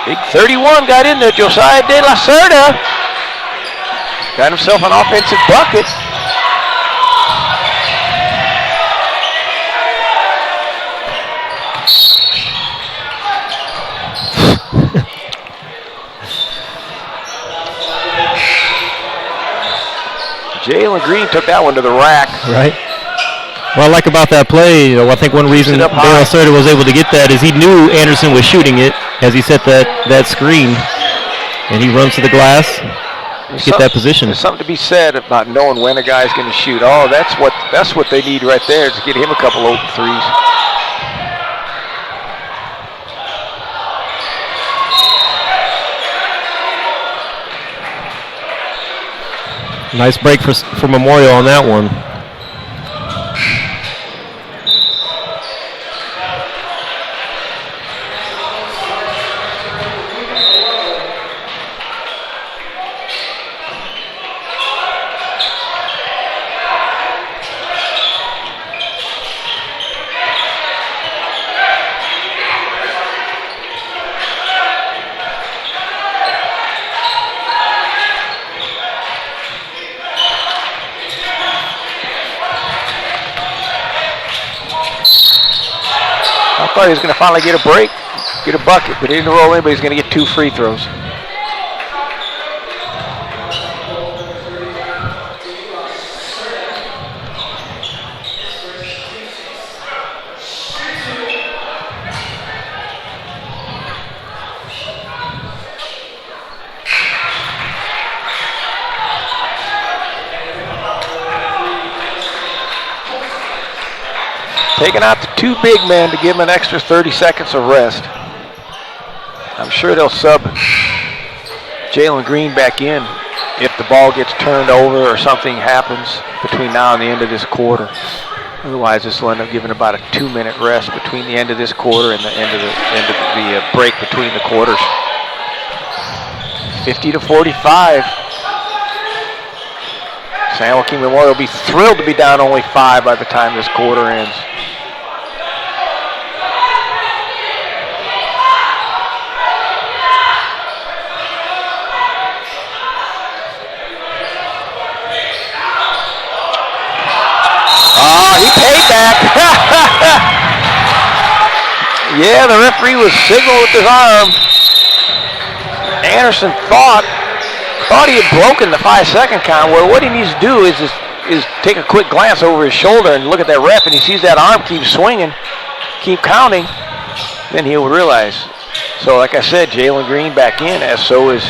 Big 31 got in there. Josiah De La Cerda got himself an offensive bucket. Jalen Green took that one to the rack. Right. What I like about that play, I think one reason De La Cerda was able to get that is he knew Anderson was shooting it as he set that screen, and he runs to the glass to get that position. There's something to be said about knowing when a guy's going to shoot. Oh, that's what they need right there to get him a couple open threes. Nice break for Memorial on that one. thought he was going to finally get a break, get a bucket, but he didn't roll in, but he's going to get 2 free throws. Taking out the 2 big men to give him an extra 30 seconds of rest. I'm sure they'll sub Jalen Green back in if the ball gets turned over or something happens between now and the end of this quarter. Otherwise, this will end up giving about a 2-minute rest between the end of this quarter and the end of the break between the quarters. 50-45. San Joaquin Memorial will be thrilled to be down only 5 by the time this quarter ends. He paid back. Yeah, the referee was signaling with his arm. Anderson thought he had broken the 5-second count. Well, what he needs to do is take a quick glance over his shoulder and look at that ref, and he sees that arm keep swinging, keep counting, then he'll realize. So, like I said, Jalen Green back in, as so is.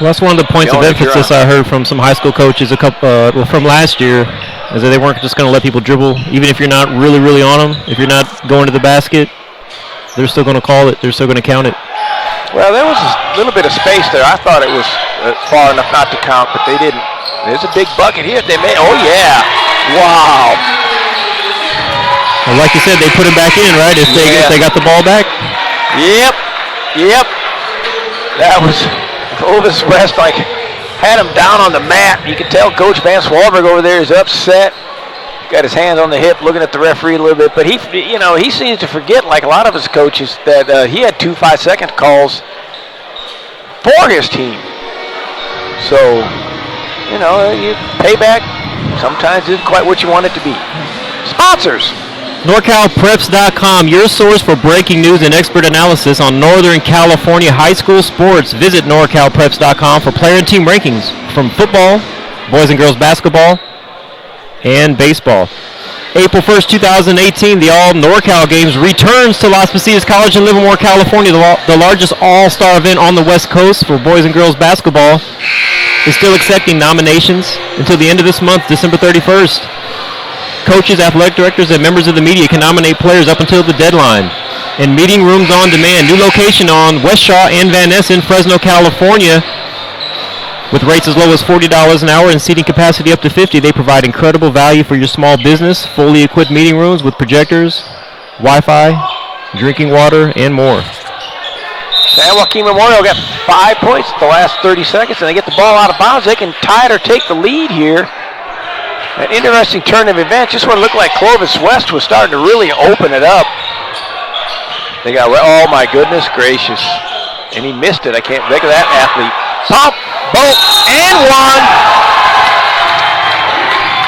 Well, that's one of the points of emphasis I heard from some high school coaches from last year, is that they weren't just going to let people dribble, even if you're not really, really on them. If you're not going to the basket, they're still going to call it. They're still going to count it. Well, there was a little bit of space there. I thought it was far enough not to count, but they didn't. There's a big bucket here. They made. Oh yeah! Wow. Well, like you said, they put him back in, right? If they got the ball back. Yep. That was Clovis West had him down on the mat. You can tell Coach Van Swalberg over there is upset. Got his hands on the hip, looking at the referee a little bit. But he seems to forget, like a lot of his coaches, that he had 2 5-second calls for his team. So, payback sometimes isn't quite what you want it to be. Sponsors. NorCalPreps.com, your source for breaking news and expert analysis on Northern California high school sports. Visit NorCalPreps.com for player and team rankings from football, boys and girls basketball, and baseball. April 1st, 2018, the all NorCal Games returns to Las Positas College in Livermore, California. The largest all-star event on the West Coast for boys and girls basketball is still accepting nominations until the end of this month, December 31st. Coaches, athletic directors, and members of the media can nominate players up until the deadline. And meeting rooms on demand. New location on West Shaw and Van Ness in Fresno, California. With rates as low as $40 an hour and seating capacity up to 50, they provide incredible value for your small business. Fully equipped meeting rooms with projectors, Wi-Fi, drinking water, and more. San Joaquin Memorial got 5 points at the last 30 seconds, and they get the ball out of bounds. They can tie it or take the lead here. An interesting turn of events. Just when it looked like Clovis West was starting to really open it up. They got, oh my goodness gracious. And he missed it. I can't think of that athlete. Pump, boom, and one.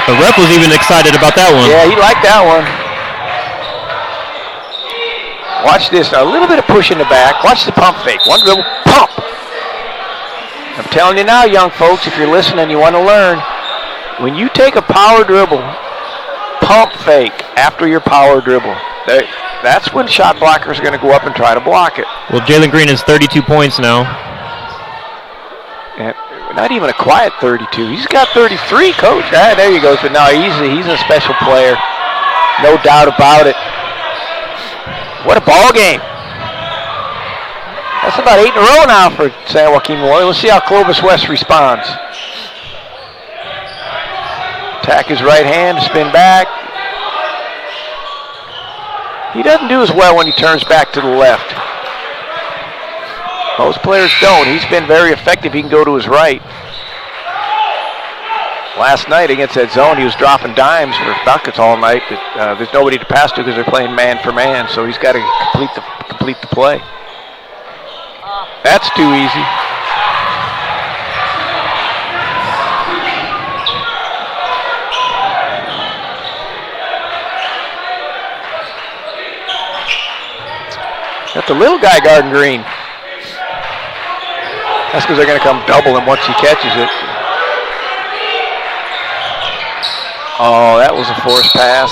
The ref was even excited about that one. Yeah, he liked that one. Watch this. A little bit of push in the back. Watch the pump fake. One dribble, pump. I'm telling you now, young folks, if you're listening and you want to learn, when you take a power dribble, pump fake after your power dribble, that's when shot blockers are going to go up and try to block it. Well, Jalen Green has 32 points now. And not even a quiet 32. He's got 33, Coach. Ah, there he goes. But no, he's a special player. No doubt about it. What a ball game. That's about 8 in a row now for San Joaquin Memorial. Let's see how Clovis West responds. Attack his right hand, spin back. He doesn't do as well when he turns back to the left. Most players don't. He's been very effective. He can go to his right. Last night against that zone, he was dropping dimes for buckets all night, but there's nobody to pass to because they're playing man for man, so he's got to complete the play. That's too easy. the little guy guarding Green. That's because they're going to come double him once he catches it. Oh, that was a forced pass.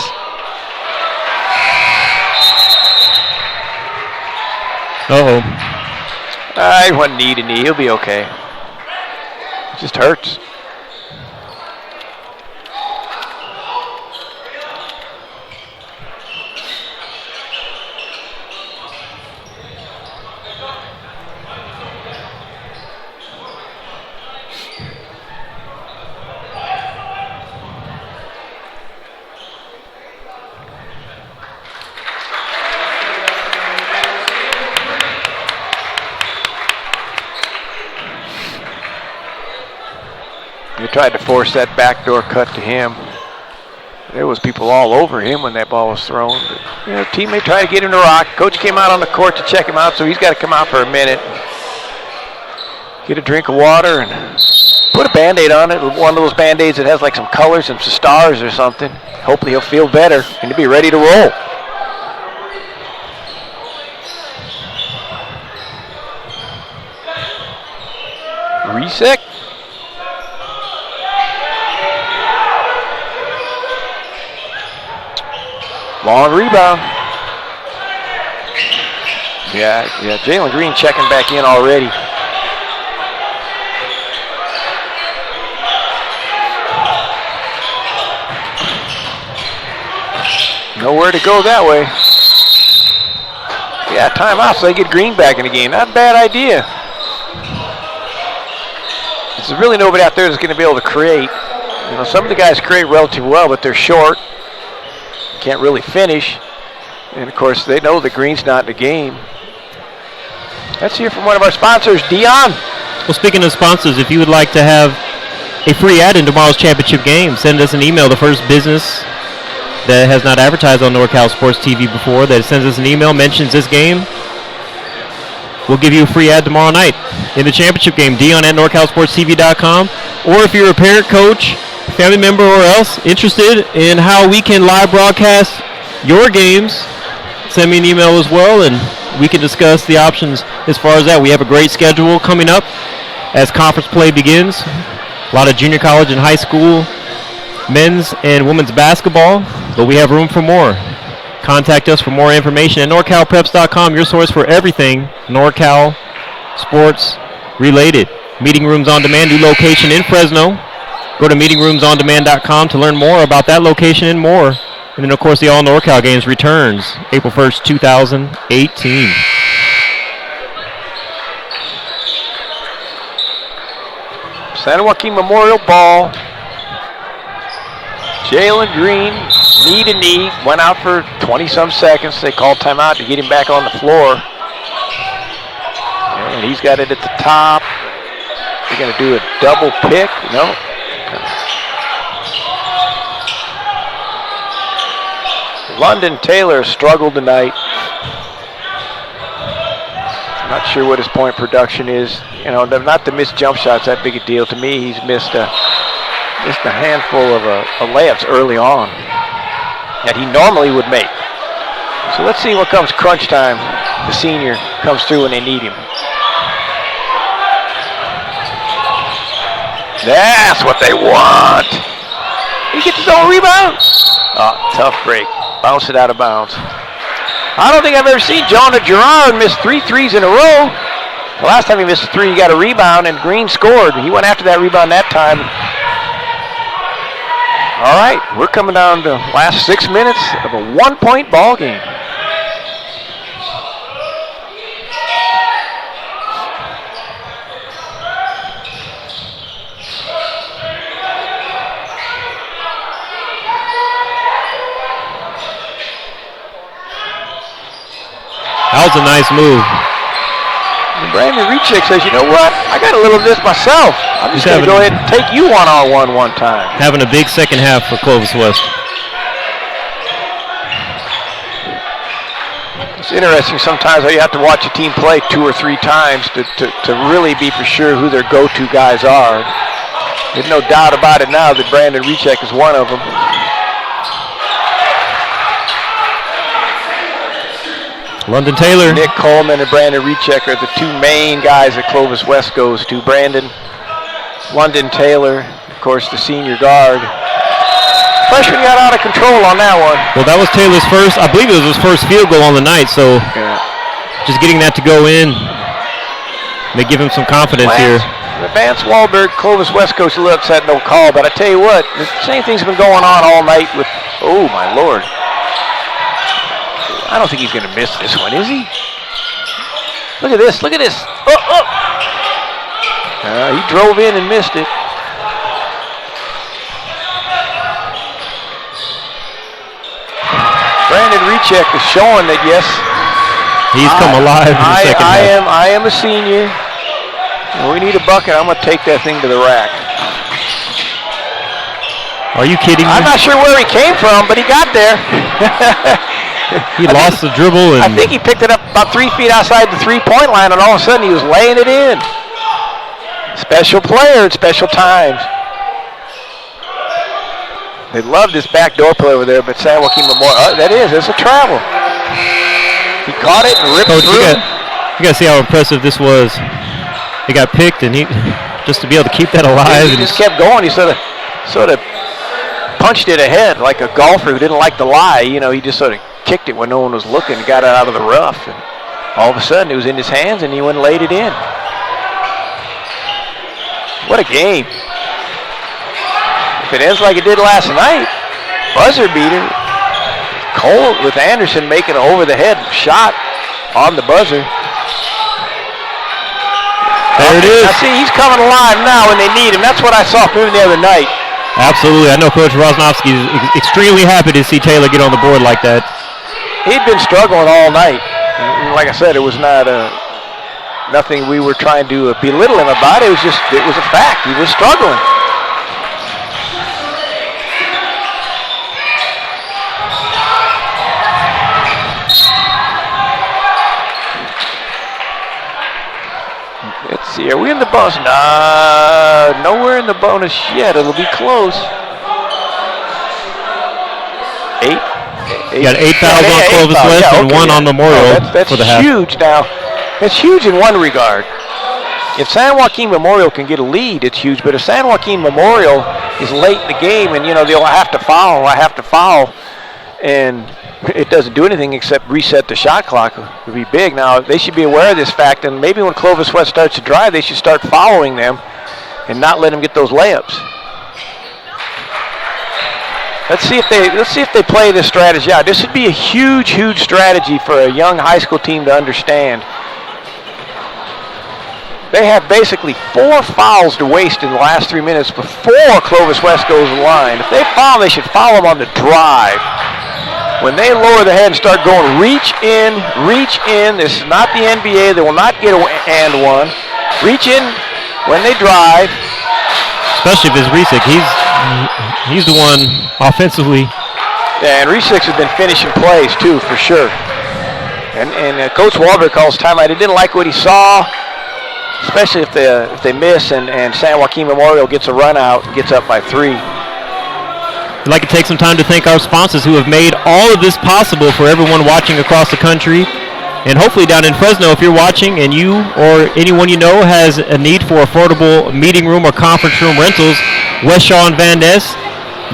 Uh-oh. He wasn't knee to knee. He'll be okay. It just hurts. They tried to force that backdoor cut to him. There was people all over him when that ball was thrown. But, teammate tried to get him to rock. Coach came out on the court to check him out, so he's got to come out for a minute. Get a drink of water and put a Band-Aid on it. One of those Band-Aids that has like some colors and some stars or something. Hopefully he'll feel better and he'll be ready to roll. Reset. Long rebound. Yeah, Jalen Green checking back in already. Nowhere to go that way. Yeah, timeout so they get Green back in the game. Not a bad idea. There's really nobody out there that's going to be able to create. Some of the guys create relatively well, but they're short. Can't really finish. And, of course, they know that Green's not in the game. Let's hear from one of our sponsors, Dion. Well, speaking of sponsors, if you would like to have a free ad in tomorrow's championship game, send us an email. The first business that has not advertised on NorCal Sports TV before that sends us an email, mentions this game, we'll give you a free ad tomorrow night in the championship game. Dion at NorCalSportsTV.com. Or if you're a parent, coach, family member, or else interested in how we can live broadcast your games, send me an email as well, and we can discuss the options as far as that. We have a great schedule coming up as conference play begins. A lot of junior college and high school men's and women's basketball, but we have room for more. Contact us for more information at NorCalPreps.com, your source for everything NorCal sports related. Meeting Rooms on Demand, new location in Fresno. Go to meetingroomsondemand.com to learn more about that location and more. And then, of course, the All NorCal Games returns April 1st, 2018. San Joaquin Memorial ball. Jalen Green, knee to knee, went out for 20-some seconds. They called timeout to get him back on the floor. And he's got it at the top. They're going to do a double pick. No. London Taylor struggled tonight. I'm not sure what his point production is. Not to miss jump shots that big a deal. To me, he's missed a handful of layups early on that he normally would make. So let's see what comes crunch time. The senior comes through when they need him. That's what they want. He gets his own rebound. Oh, tough break. Bounce it out of bounds. I don't think I've ever seen Jonah Gerard miss 3 threes in a row. The last time he missed a 3, he got a rebound, and Green scored. He went after that rebound that time. All right, we're coming down to the last 6 minutes of a 1-point ball game. That was a nice move. And Brandon Rechick says, you know what? I got a little of this myself. I'm just going to go ahead and take you one-on-one one time. Having a big second half for Clovis West. It's interesting sometimes how you have to watch a team play 2 or 3 times to really be for sure who their go-to guys are. There's no doubt about it now that Brandon Rechick is one of them. London Taylor. Nick Coleman and Brandon Recheck are the two main guys that Clovis West goes to. Brandon, London Taylor, of course, the senior guard. Freshman got out of control on that one. Well, that was Taylor's first, I believe it was his first field goal on the night, so just getting that to go in may give him some confidence here. Vance Wahlberg, Clovis West coach, a little upset, no call, but I tell you what, the same thing's been going on all night with, oh my Lord. I don't think he's going to miss this one, is he? Look at this, look at this. Oh. He drove in and missed it. Brandon Recheck is showing that, yes, he's come alive in the second half. I am a senior. We need a bucket. I'm going to take that thing to the rack. Are you kidding me? I'm not sure where he came from, but he got there. He lost the dribble. And I think he picked it up about 3 feet outside the three-point line, and all of a sudden he was laying it in. Special player at special times. They love this backdoor play over there, but San Joaquin Memorial, it's a travel. He caught it and ripped through. You got to see how impressive this was. He got picked, and he just to be able to keep that alive. He just kept going. He sort of punched it ahead like a golfer who didn't like to lie. You know, he just sort of kicked it when no one was looking, got it out of the rough, and all of a sudden it was in his hands, and he went and laid it in. What a game. If it ends like it did last night, buzzer beater. Cole with Anderson making an over-the-head shot on the buzzer. There it is. Now see, he's coming alive now when they need him. That's what I saw from him the other night. Absolutely. I know Coach Rosnowski is extremely happy to see Taylor get on the board like that. He'd been struggling all night. Like I said, it was not nothing we were trying to belittle him about. It was a fact. He was struggling. Let's see, are we in the bonus? No, nowhere in the bonus yet. It'll be close. You got 8 fouls on Clovis West and 1 on Memorial that's for the half. Huge now. It's huge in one regard. If San Joaquin Memorial can get a lead, it's huge. But if San Joaquin Memorial is late in the game and, they'll have to foul, and it doesn't do anything except reset the shot clock, it would be big. Now, they should be aware of this fact, and maybe when Clovis West starts to drive, they should start following them and not let them get those layups. Let's see if they play this strategy out. This would be a huge, huge strategy for a young high school team to understand. They have basically 4 fouls to waste in the last 3 minutes before Clovis West goes to the line. If they foul, they should foul them on the drive. When they lower the head and start going, reach in. This is not the NBA. They will not get an and one. Reach in when they drive. Especially if it's Reesick. He's the one offensively. Yeah, and Reesick has been finishing plays too, for sure. And Coach Wahlberg calls timeout. He didn't like what he saw, especially if they miss and San Joaquin Memorial gets a run out and gets up by 3. I'd like to take some time to thank our sponsors who have made all of this possible for everyone watching across the country. And hopefully down in Fresno, if you're watching and you or anyone you know has a need for affordable meeting room or conference room rentals, West Shaw and Van Ness,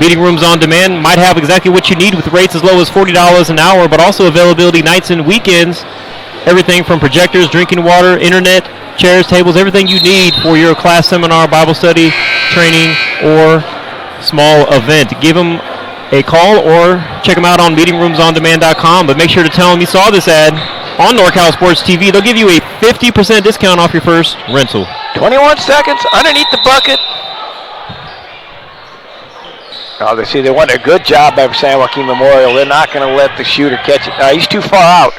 Meeting Rooms on Demand, might have exactly what you need with rates as low as $40 an hour, but also availability nights and weekends. Everything from projectors, drinking water, internet, chairs, tables, everything you need for your class, seminar, Bible study, training, or small event. Give them a call or check them out on meetingroomsondemand.com, but make sure to tell them you saw this ad on NorCal Sports TV. They'll give you a 50% discount off your first rental. 21 seconds underneath the bucket. Oh, they want a good job by San Joaquin Memorial. They're not going to let the shooter catch it. He's too far out.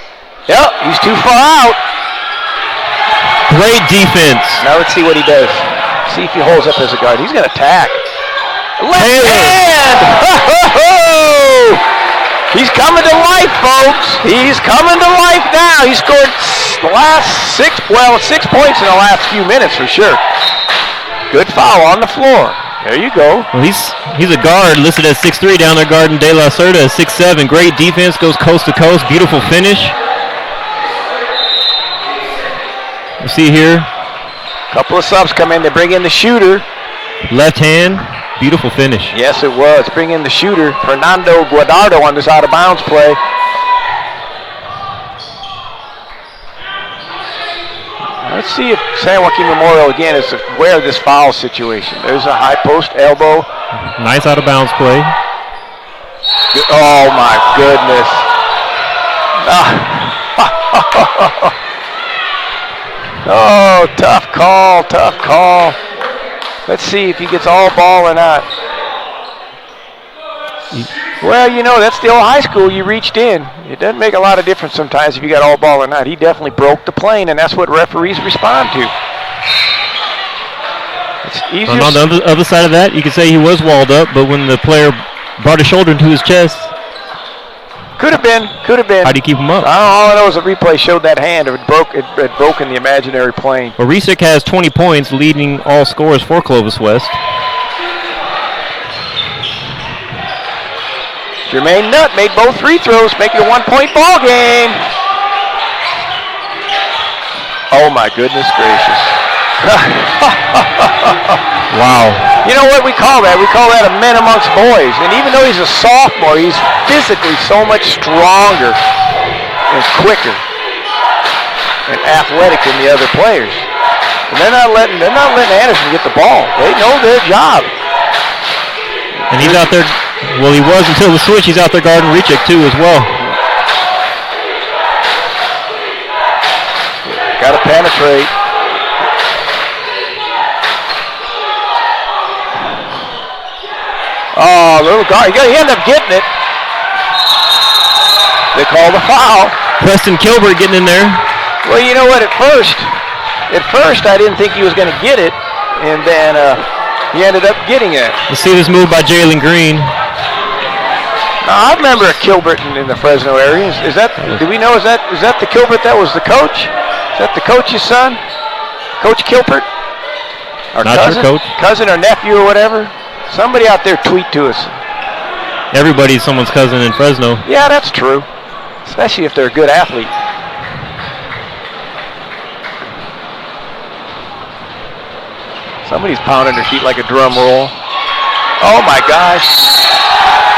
Yep, he's too far out. Great defense. Now let's see what he does. See if he holds up as a guard. He's going to attack. Left hand! He's coming to life, folks. He's coming to life now. He scored the last 6 points in the last few minutes for sure. Good foul on the floor. There you go. Well, he's a guard listed as 6'3", down there guarding De La Cerda at 6'7". Great defense, goes coast to coast. Beautiful finish. You see here. Couple of subs come in. They bring in the shooter. Left hand. Beautiful finish. Yes, it was. Bring in the shooter. Fernando Guadardo on this out-of-bounds play. Let's see if San Joaquin Memorial, again, is aware of this foul situation. There's a high post elbow. Nice out-of-bounds play. Oh, my goodness. Oh, tough call, tough call. Let's see if he gets all ball or not. Well, you know, that's the old high school. You reached in. It doesn't make a lot of difference sometimes if you got all ball or not. He definitely broke the plane, and that's what referees respond to. It's easier. And on the other side of that, you could say he was walled up, but when the player brought his shoulder into his chest. Could have been. How do you keep him up? All I know is the replay showed that hand. It had broken the imaginary plane. Well, Resick has 20 points, leading all scorers for Clovis West. Jermaine Nutt made both free throws, making a 1-point ball game. Oh my goodness gracious. Wow. You know what we call that? We call that a men amongst boys. And even though he's a sophomore, he's physically so much stronger and quicker and athletic than the other players. And they're not letting Anderson get the ball. They know their job. And he's out there. Well, he was until the switch. He's out there guarding Rechik too as well. Got to penetrate. Oh, little guard. He ended up getting it. They call the foul. Preston Kilbert getting in there. Well, you know what? At first, I didn't think he was going to get it, and then he ended up getting it. Let's see this move by Jalen Green. Now, I remember a Kilbert in the Fresno area. Is that? Do we know? Is that the Kilbert that was the coach? Is that the coach's son, Coach Kilbert? Or Not cousin? your coach. Cousin or nephew or whatever? Somebody out there tweet to us. Everybody's someone's cousin in Fresno. Yeah, that's true. Especially if they're a good athlete. Somebody's pounding their feet like a drum roll. Oh my gosh.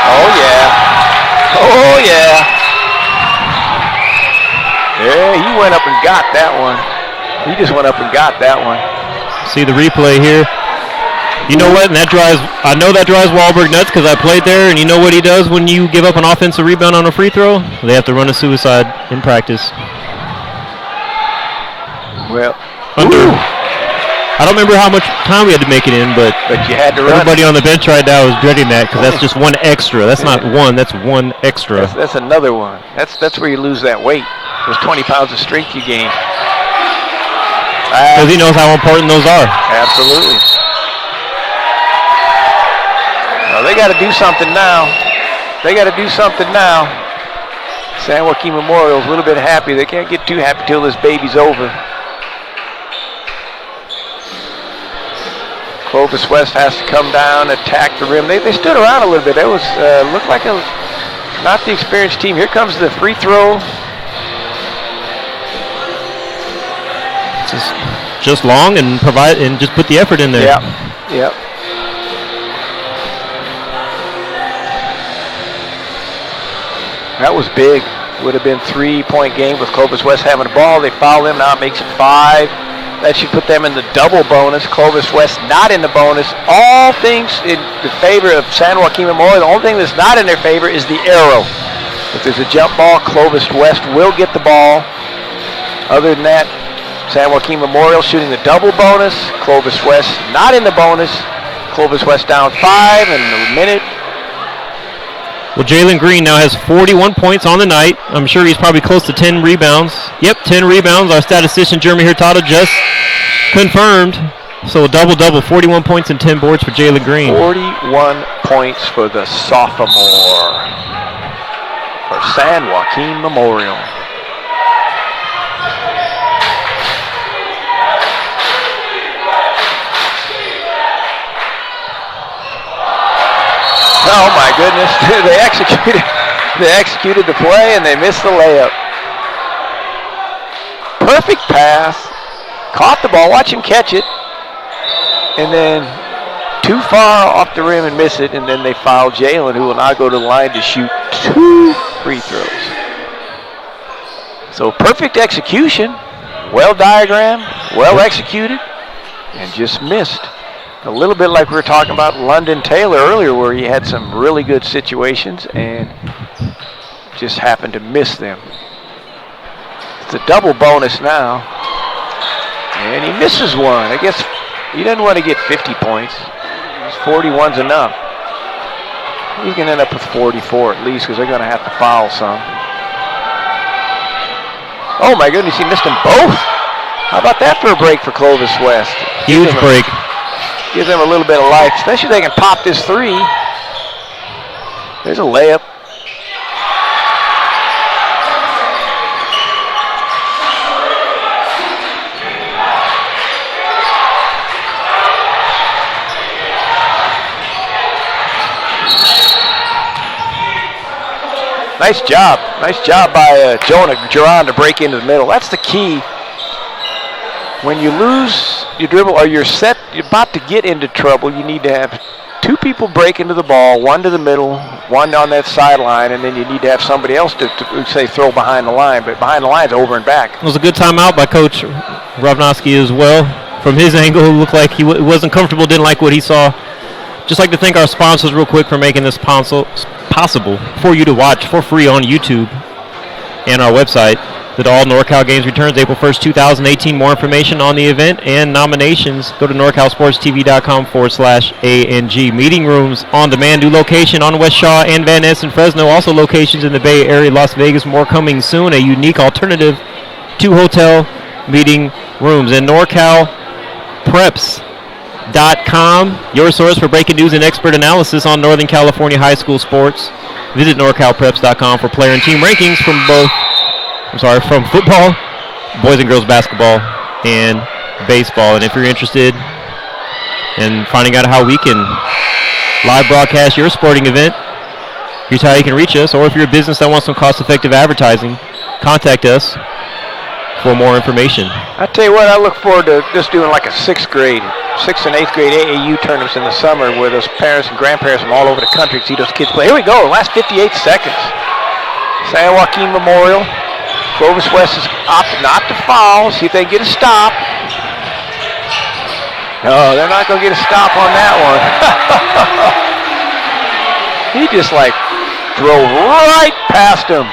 Oh yeah. Oh yeah. Yeah, he went up and got that one. He just went up and got that one. See the replay here. You know what? And I know that drives Wahlberg nuts because I played there, and you know what he does when you give up an offensive rebound on a free throw? They have to run a suicide in practice. Well, I don't remember how much time we had to make it in, but you had to run. Everybody on the bench right now is dreading that because that's just one extra. That's not one. That's one extra. That's another one. That's where you lose that weight. Those 20 pounds of strength you gain. Because he knows how important those are. Absolutely. Well, they got to do something now. San Joaquin Memorial's a little bit happy. They can't get too happy till this baby's over. Clovis West has to come down, attack the rim. They stood around a little bit. That was looked like not the experienced team. Here comes the free throw. Just long and provide and just put the effort in there. Yep. That was big. Would have been 3-point game with Clovis West having the ball. They foul them. Now it makes it 5. That should put them in the double bonus. Clovis West not in the bonus. All things in the favor of San Joaquin Memorial. The only thing that's not in their favor is the arrow. If there's a jump ball, Clovis West will get the ball. Other than that, San Joaquin Memorial shooting the double bonus. Clovis West not in the bonus. Clovis West down 5 in a minute. Well, Jalen Green now has 41 points on the night. I'm sure he's probably close to 10 rebounds. Yep, 10 rebounds. Our statistician, Jeremy Hurtado, just confirmed. So a double-double, 41 points and 10 boards for Jalen Green. 41 points for the sophomore for San Joaquin Memorial. Oh my goodness, they executed the play and they missed the layup. Perfect pass, caught the ball. Watch him catch it. And then too far off the rim and miss it. And then they foul Jalen, who will now go to the line to shoot 2 free throws. So perfect execution. Well diagrammed, well executed, and just missed. A little bit like we were talking about London Taylor earlier, where he had some really good situations and just happened to miss them. It's a double bonus now. And he misses one. I guess he doesn't want to get 50 points. 41's enough. He's going to end up with 44 at least, because they're going to have to foul some. Oh my goodness, he missed them both. How about that for a break for Clovis West? Huge break. Gives them a little bit of life, especially if they can pop this 3. There's a layup. Nice job. Nice job by Jonah Geron to break into the middle. That's the key. When you lose your dribble or you're about to get into trouble, you need to have 2 people break into the ball, 1 to the middle, 1 on that sideline, and then you need to have somebody else to say throw behind the line. But behind the line's over and back. It was a good timeout by Coach Rovnowski as well. From his angle, it looked like he wasn't comfortable, didn't like what he saw. Just like to thank our sponsors real quick for making this possible for you to watch for free on YouTube and our website. That all NorCal games returns April 1st, 2018. More information on the event and nominations, go to NorCalSportsTV.com/ANG. Meeting rooms on demand, new location on West Shaw and Van Ness and Fresno. Also locations in the Bay Area, Las Vegas. More coming soon. A unique alternative to hotel meeting rooms. And NorCalPreps.com, your source for breaking news and expert analysis on Northern California high school sports. Visit NorCalPreps.com for player and team rankings from from football, boys and girls basketball, and baseball. And if you're interested in finding out how we can live broadcast your sporting event, here's how you can reach us. Or if you're a business that wants some cost-effective advertising, contact us for more information. I tell you what, I look forward to just doing like a 6th and 8th grade AAU tournaments in the summer where those parents and grandparents from all over the country see those kids play. Here we go, last 58 seconds. San Joaquin Memorial. Clovis West is opted not to foul. See if they can get a stop. No, they're not going to get a stop on that one. He just drove right past him.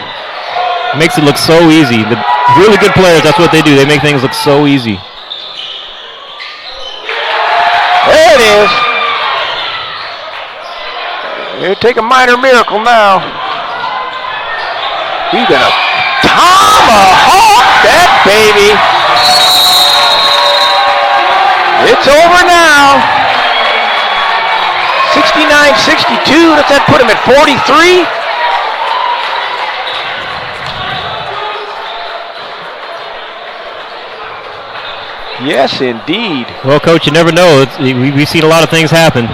Makes it look so easy. The really good players, that's what they do. They make things look so easy. There it is. It'll take a minor miracle now. He's going to tomahawk that baby. It's over now. 69-62. Does that put him at 43? Yes, indeed. Well, Coach, you never know. We've seen a lot of things happen.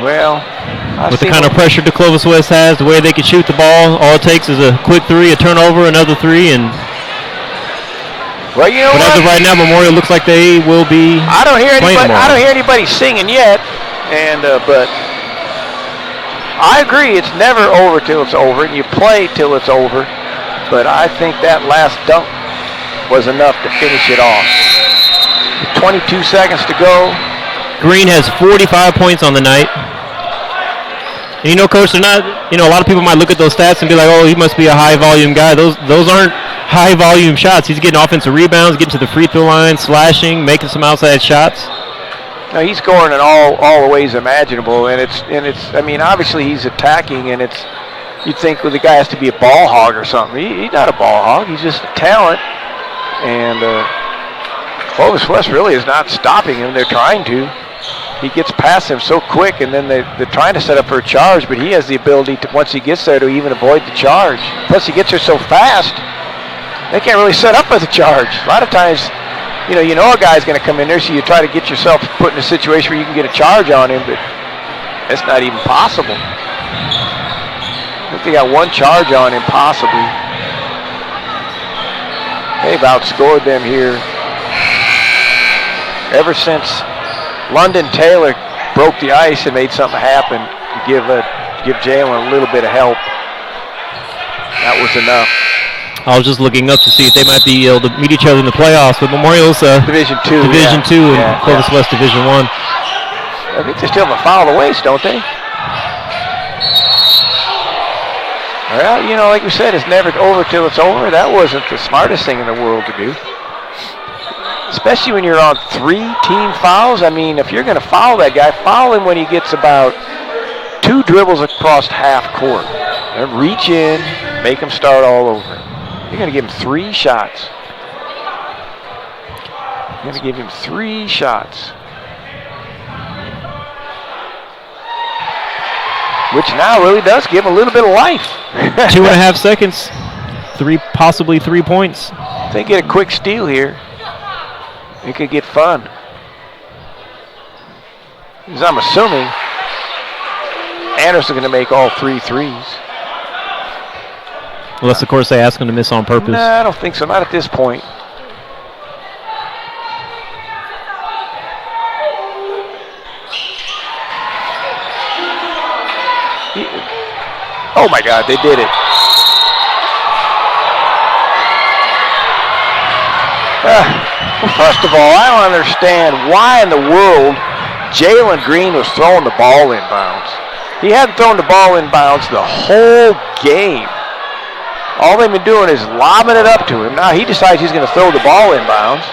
Well, with the kind of pressure the Clovis West has, the way they can shoot the ball, all it takes is a quick 3, a turnover, another 3, and well, you know but as of right now, Memorial looks like they will be. I don't hear anybody singing yet, and but I agree, it's never over till it's over, and you play till it's over. But I think that last dunk was enough to finish it off. 22 seconds to go. Green has 45 points on the night. And you know, Coach, they're not, a lot of people might look at those stats and be like, oh, he must be a high-volume guy. Those aren't high-volume shots. He's getting offensive rebounds, getting to the free throw line, slashing, making some outside shots. No, he's scoring in all the ways imaginable, and it's. I mean, obviously he's attacking, and it's. You'd think, well, the guy has to be a ball hog or something. He's not a ball hog. He's just a talent, and Clovis West really is not stopping him. They're trying to. He gets past him so quick, and then they're trying to set up for a charge, but he has the ability to, once he gets there, to even avoid the charge. Plus, he gets there so fast, they can't really set up for the charge. A lot of times, you know a guy's going to come in there, so you try to get yourself put in a situation where you can get a charge on him, but that's not even possible. I think they got one charge on him, possibly. They've outscored them here Ever since London Taylor broke the ice and made something happen to give Jalen a little bit of help, that was enough. I was just looking up to see if they might be able to meet each other in the playoffs, but Memorial's Division 2. Division 2 and Clovis West Division 1. I think they still have a foul of the waist, don't they? Well, you know, like we said, it's never over till it's over. That wasn't the smartest thing in the world to do. Especially when you're on 3 team fouls. I mean, if you're going to foul that guy, foul him when he gets about 2 dribbles across half court. And reach in, make him start all over. You're going to give him 3 shots. You're going to give him 3 shots. Which now really does give him a little bit of life. 2.5 seconds. Possibly 3 points. If they get a quick steal here, it could get fun. Because I'm assuming Anderson's going to make all 3 threes. Unless, of course, they ask him to miss on purpose. No, I don't think so. Not at this point. Oh, my God, they did it. Well, first of all, I don't understand why in the world Jalen Green was throwing the ball inbounds. He hadn't thrown the ball inbounds the whole game. All they've been doing is lobbing it up to him. Now he decides he's going to throw the ball inbounds.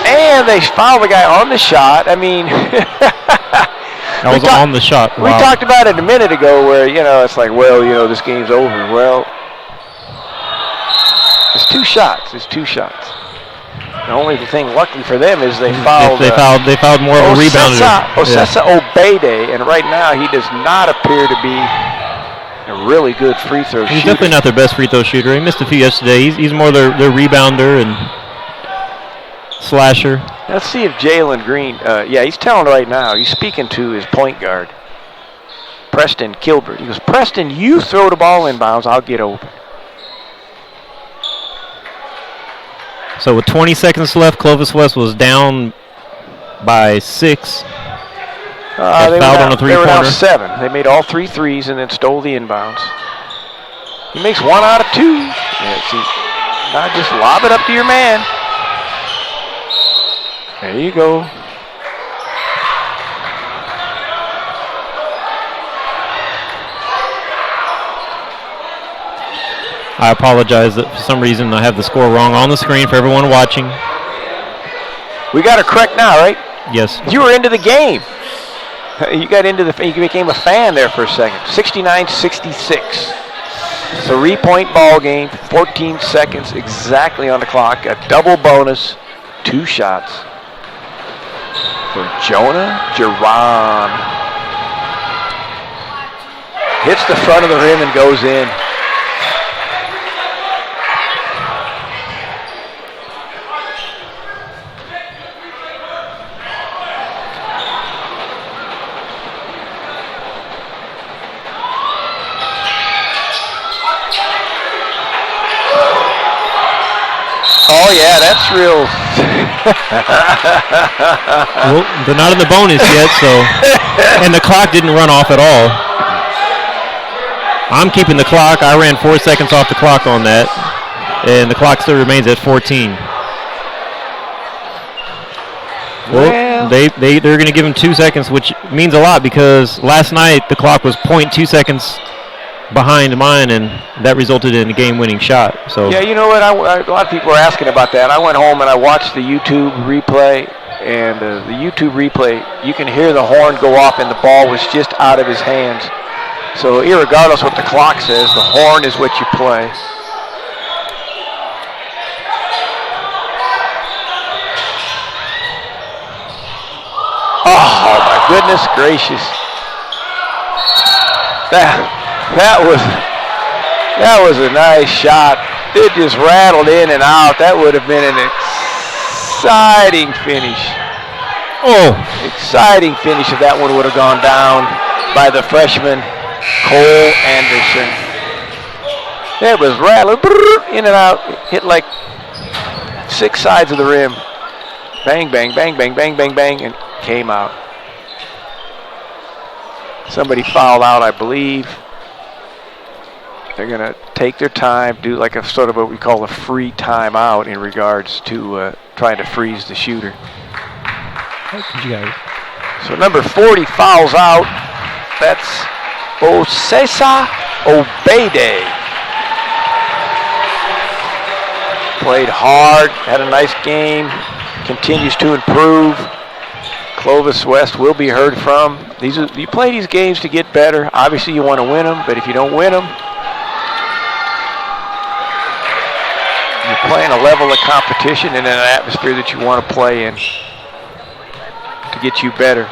And they foul the guy on the shot. I mean, that was on the shot. Wow. We talked about it a minute ago where, you know, it's like, well, you know, this game's over. Well, it's 2 shots. It's 2 shots. The only thing, luckily for them, is they fouled. They fouled more of a rebounder. Osesa Obede, and right now he does not appear to be a really good free throw shooter. He's definitely not their best free throw shooter. He missed a few yesterday. He's more their rebounder and slasher. Let's see if Jalen Green, yeah, he's telling right now. He's speaking to his point guard, Preston Kilbert. He goes, Preston, you throw the ball inbounds, I'll get open. So with 20 seconds left, Clovis West was down by 6. They were down 7. They made all 3 threes and then stole the inbounds. He makes 1 out of 2. Yeah, see, now just lob it up to your man. There you go. I apologize that for some reason I have the score wrong on the screen for everyone watching. We got it correct now, right? Yes. You were into the game. You became a fan there for a second. 69-66. 3-point ball game, 14 seconds exactly on the clock. A double bonus, 2 shots for Jonah Geron. Hits the front of the rim and goes in. Oh, yeah, that's real. Well, they're not in the bonus yet, so. And the clock didn't run off at all. I'm keeping the clock. I ran 4 seconds off the clock on that. And the clock still remains at 14. Well, they're going to give him 2 seconds, which means a lot because last night the clock was 0.2 seconds behind mine, and that resulted in a game-winning shot. So yeah, you know what? A lot of people are asking about that. I went home and I watched the YouTube replay, and the YouTube replay, you can hear the horn go off, and the ball was just out of his hands. So irregardless what the clock says, the horn is what you play. Oh my goodness gracious! That was a nice shot. It just rattled in and out. That would have been an exciting finish. Oh, exciting finish if that one would have gone down by the freshman Cole Anderson. It was rattling in and out. Hit like six sides of the rim. Bang, bang, bang, bang, bang, bang, bang, and came out. Somebody fouled out, I believe. They're going to take their time, do like a sort of what we call a free timeout in regards to trying to freeze the shooter. So number 40 fouls out. That's Osesa Obede. Played hard, had a nice game, continues to improve. Clovis West will be heard from. You play these games to get better. Obviously you want to win them, but if you don't win them, you're playing a level of competition and in an atmosphere that you want to play in to get you better.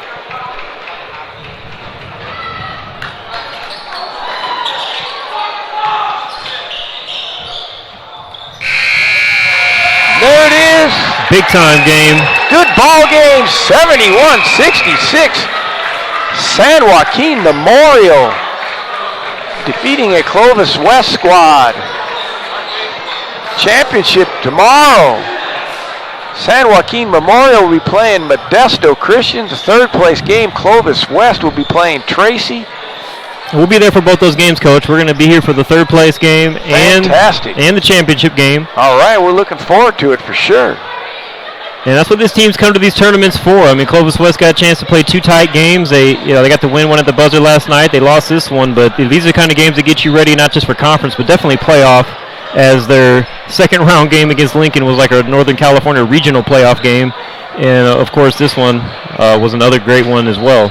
There it is. Big time game. Good ball game, 71-66. San Joaquin Memorial defeating a Clovis West squad. Championship tomorrow. San Joaquin Memorial will be playing Modesto Christian. The third place game, Clovis West will be playing Tracy. We'll be there for both those games, Coach. We're going to be here for the third place game and the championship game. All right, we're looking forward to it for sure. And that's what this team's come to these tournaments for. I mean, Clovis West got a chance to play two tight games. They got to win one at the buzzer last night. They lost this one, but these are the kind of games that get you ready not just for conference, but definitely playoff, as their second round game against Lincoln was like a Northern California regional playoff game. And, of course, this one was another great one as well.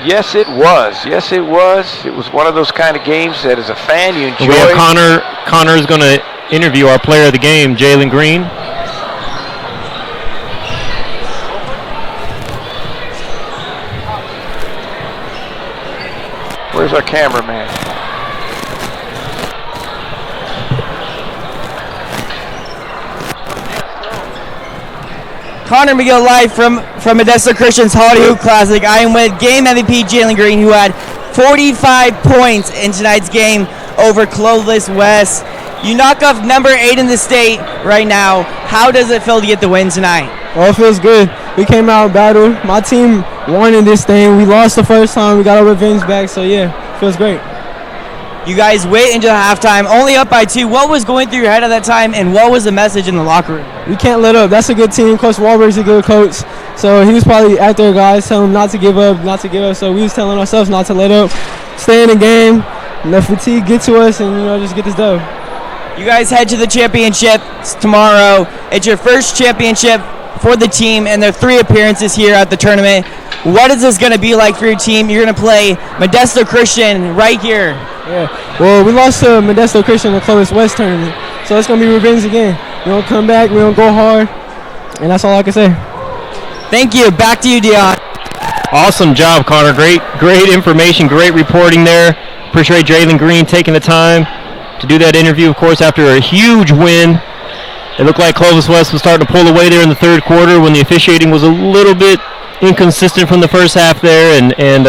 Yes, it was. Yes, it was. It was one of those kind of games that as a fan you enjoy. We have Connor is going to interview our player of the game, Jalen Green. Where's our cameraman? Connor McGill live from Modesto Christian's Holiday Hoop Classic. I am with game MVP Jalen Green, who had 45 points in tonight's game over Clovis West. You knock off number 8 in the state right now. How does it feel to get the win tonight? Well, it feels good. We came out and battled. My team won in this thing. We lost the first time. We got our revenge back, so yeah, feels great. You guys wait until halftime, only up by 2. What was going through your head at that time, and what was the message in the locker room? We can't let up. That's a good team. Coach Wahlberg's a good coach, so he was probably out there, guys, telling them not to give up, not to give up. So we was telling ourselves not to let up, stay in the game, and let fatigue get to us, and just get this dub. You guys head to the championship tomorrow. It's your first championship for the team, and there are 3 appearances here at the tournament. What is this going to be like for your team? You're going to play Modesto Christian right here. Yeah. Well, we lost to Modesto Christian in the Clovis West tournament, so it's going to be revenge again. We're going to come back. We're going to go hard, and that's all I can say. Thank you. Back to you, Dion. Awesome job, Connor. Great information, great reporting there. Appreciate Jalen Green taking the time to do that interview, of course, after a huge win. It looked like Clovis West was starting to pull away there in the third quarter when the officiating was a little bit inconsistent from the first half there, and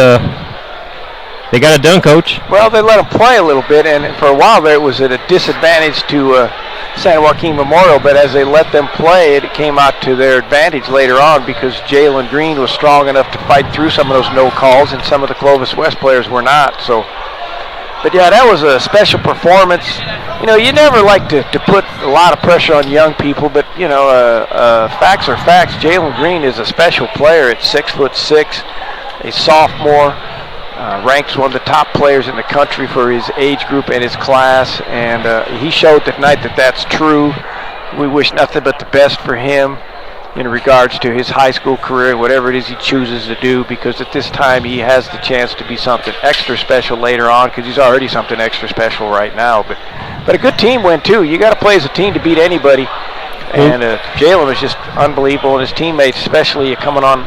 they got it done, Coach. Well, they let them play a little bit, and for a while there it was at a disadvantage to San Joaquin Memorial, but as they let them play, it came out to their advantage later on because Jalen Green was strong enough to fight through some of those no calls, and some of the Clovis West players were not. So, but yeah, that was a special performance. You never like to put a lot of pressure on young people, but facts are facts. Jalen Green is a special player at 6'6", a sophomore. Ranks one of the top players in the country for his age group and his class, and he showed tonight that that's true. We wish nothing but the best for him in regards to his high school career, whatever it is he chooses to do, because at this time he has the chance to be something extra special later on, because he's already something extra special right now. But a good team win too. You got to play as a team to beat anybody. And Jalen was just unbelievable, and his teammates, especially coming on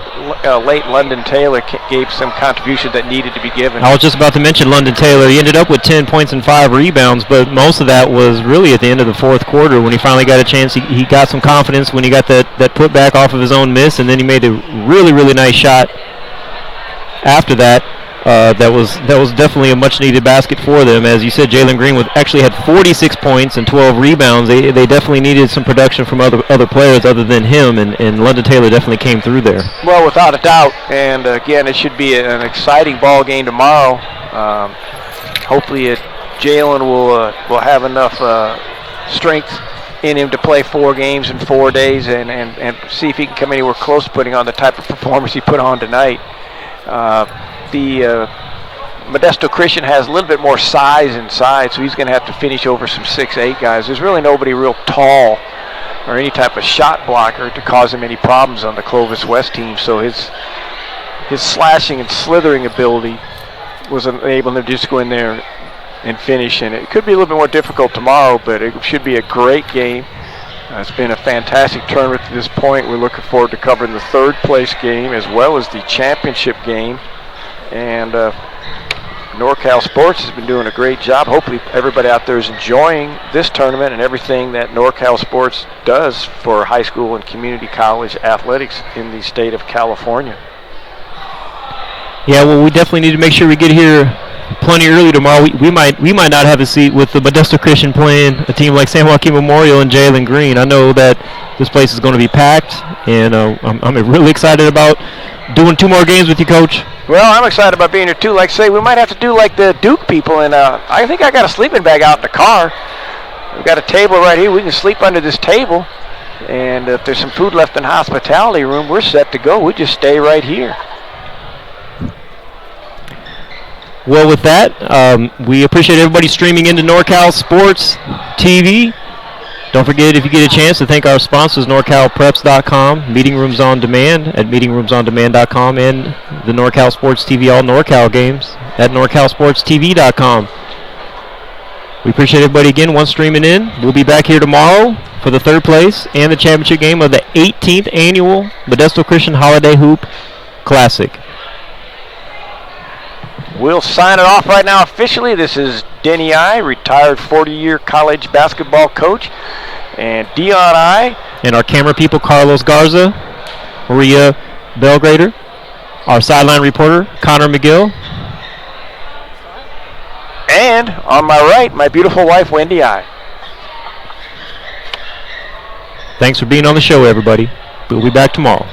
late, London Taylor gave some contribution that needed to be given. I was just about to mention London Taylor. He ended up with 10 points and 5 rebounds, but most of that was really at the end of the fourth quarter when he finally got a chance. He got some confidence when he got that putback off of his own miss, and then he made a really, really nice shot after that. that was definitely a much-needed basket for them. As you said, Jalen Green actually had 46 points and 12 rebounds. They definitely needed some production from other players other than him, and London Taylor definitely came through there. Well, without a doubt. And again, it should be an exciting ball game tomorrow. Hopefully, Jalen will have enough strength in him to play 4 games in 4 days, and see if he can come anywhere close to putting on the type of performance he put on tonight. The Modesto Christian has a little bit more size inside, so he's going to have to finish over some 6'8" guys. There's really nobody real tall or any type of shot blocker to cause him any problems on the Clovis West team, so his slashing and slithering ability was enabling him to just go in there and finish, and it could be a little bit more difficult tomorrow, but it should be a great game. It's been a fantastic tournament to this point. We're looking forward to covering the 3rd place game as well as the championship game. And NorCal Sports has been doing a great job. Hopefully everybody out there is enjoying this tournament and everything that NorCal Sports does for high school and community college athletics in the state of California. Yeah, well, we definitely need to make sure we get here plenty early tomorrow. We might not have a seat with the Modesto Christian playing a team like San Joaquin Memorial and Jalen Green. I know that this place is going to be packed, and I'm really excited about doing 2 more games with you, Coach. Well, I'm excited about being here too. Like I say, we might have to do like the Duke people, and I think I got a sleeping bag out in the car. We've got a table right here. We can sleep under this table, and if there's some food left in the hospitality room, we're set to go. We just stay right here. Well, with that, we appreciate everybody streaming into NorCal Sports TV. Don't forget, if you get a chance, to thank our sponsors, NorCalPreps.com, Meeting Rooms on Demand at meetingroomsondemand.com, and the NorCal Sports TV All NorCal games at NorCalSportsTV.com. We appreciate everybody again once streaming in. We'll be back here tomorrow for the 3rd place and the championship game of the 18th annual Modesto Christian Holiday Hoop Classic. We'll sign it off right now officially. This is Denny Aye, retired 40-year college basketball coach, and Dion Aye. And our camera people, Carlos Garza, Maria Belgrader, our sideline reporter, Connor McGill. And on my right, my beautiful wife, Wendy Aye. Thanks for being on the show, everybody. We'll be back tomorrow.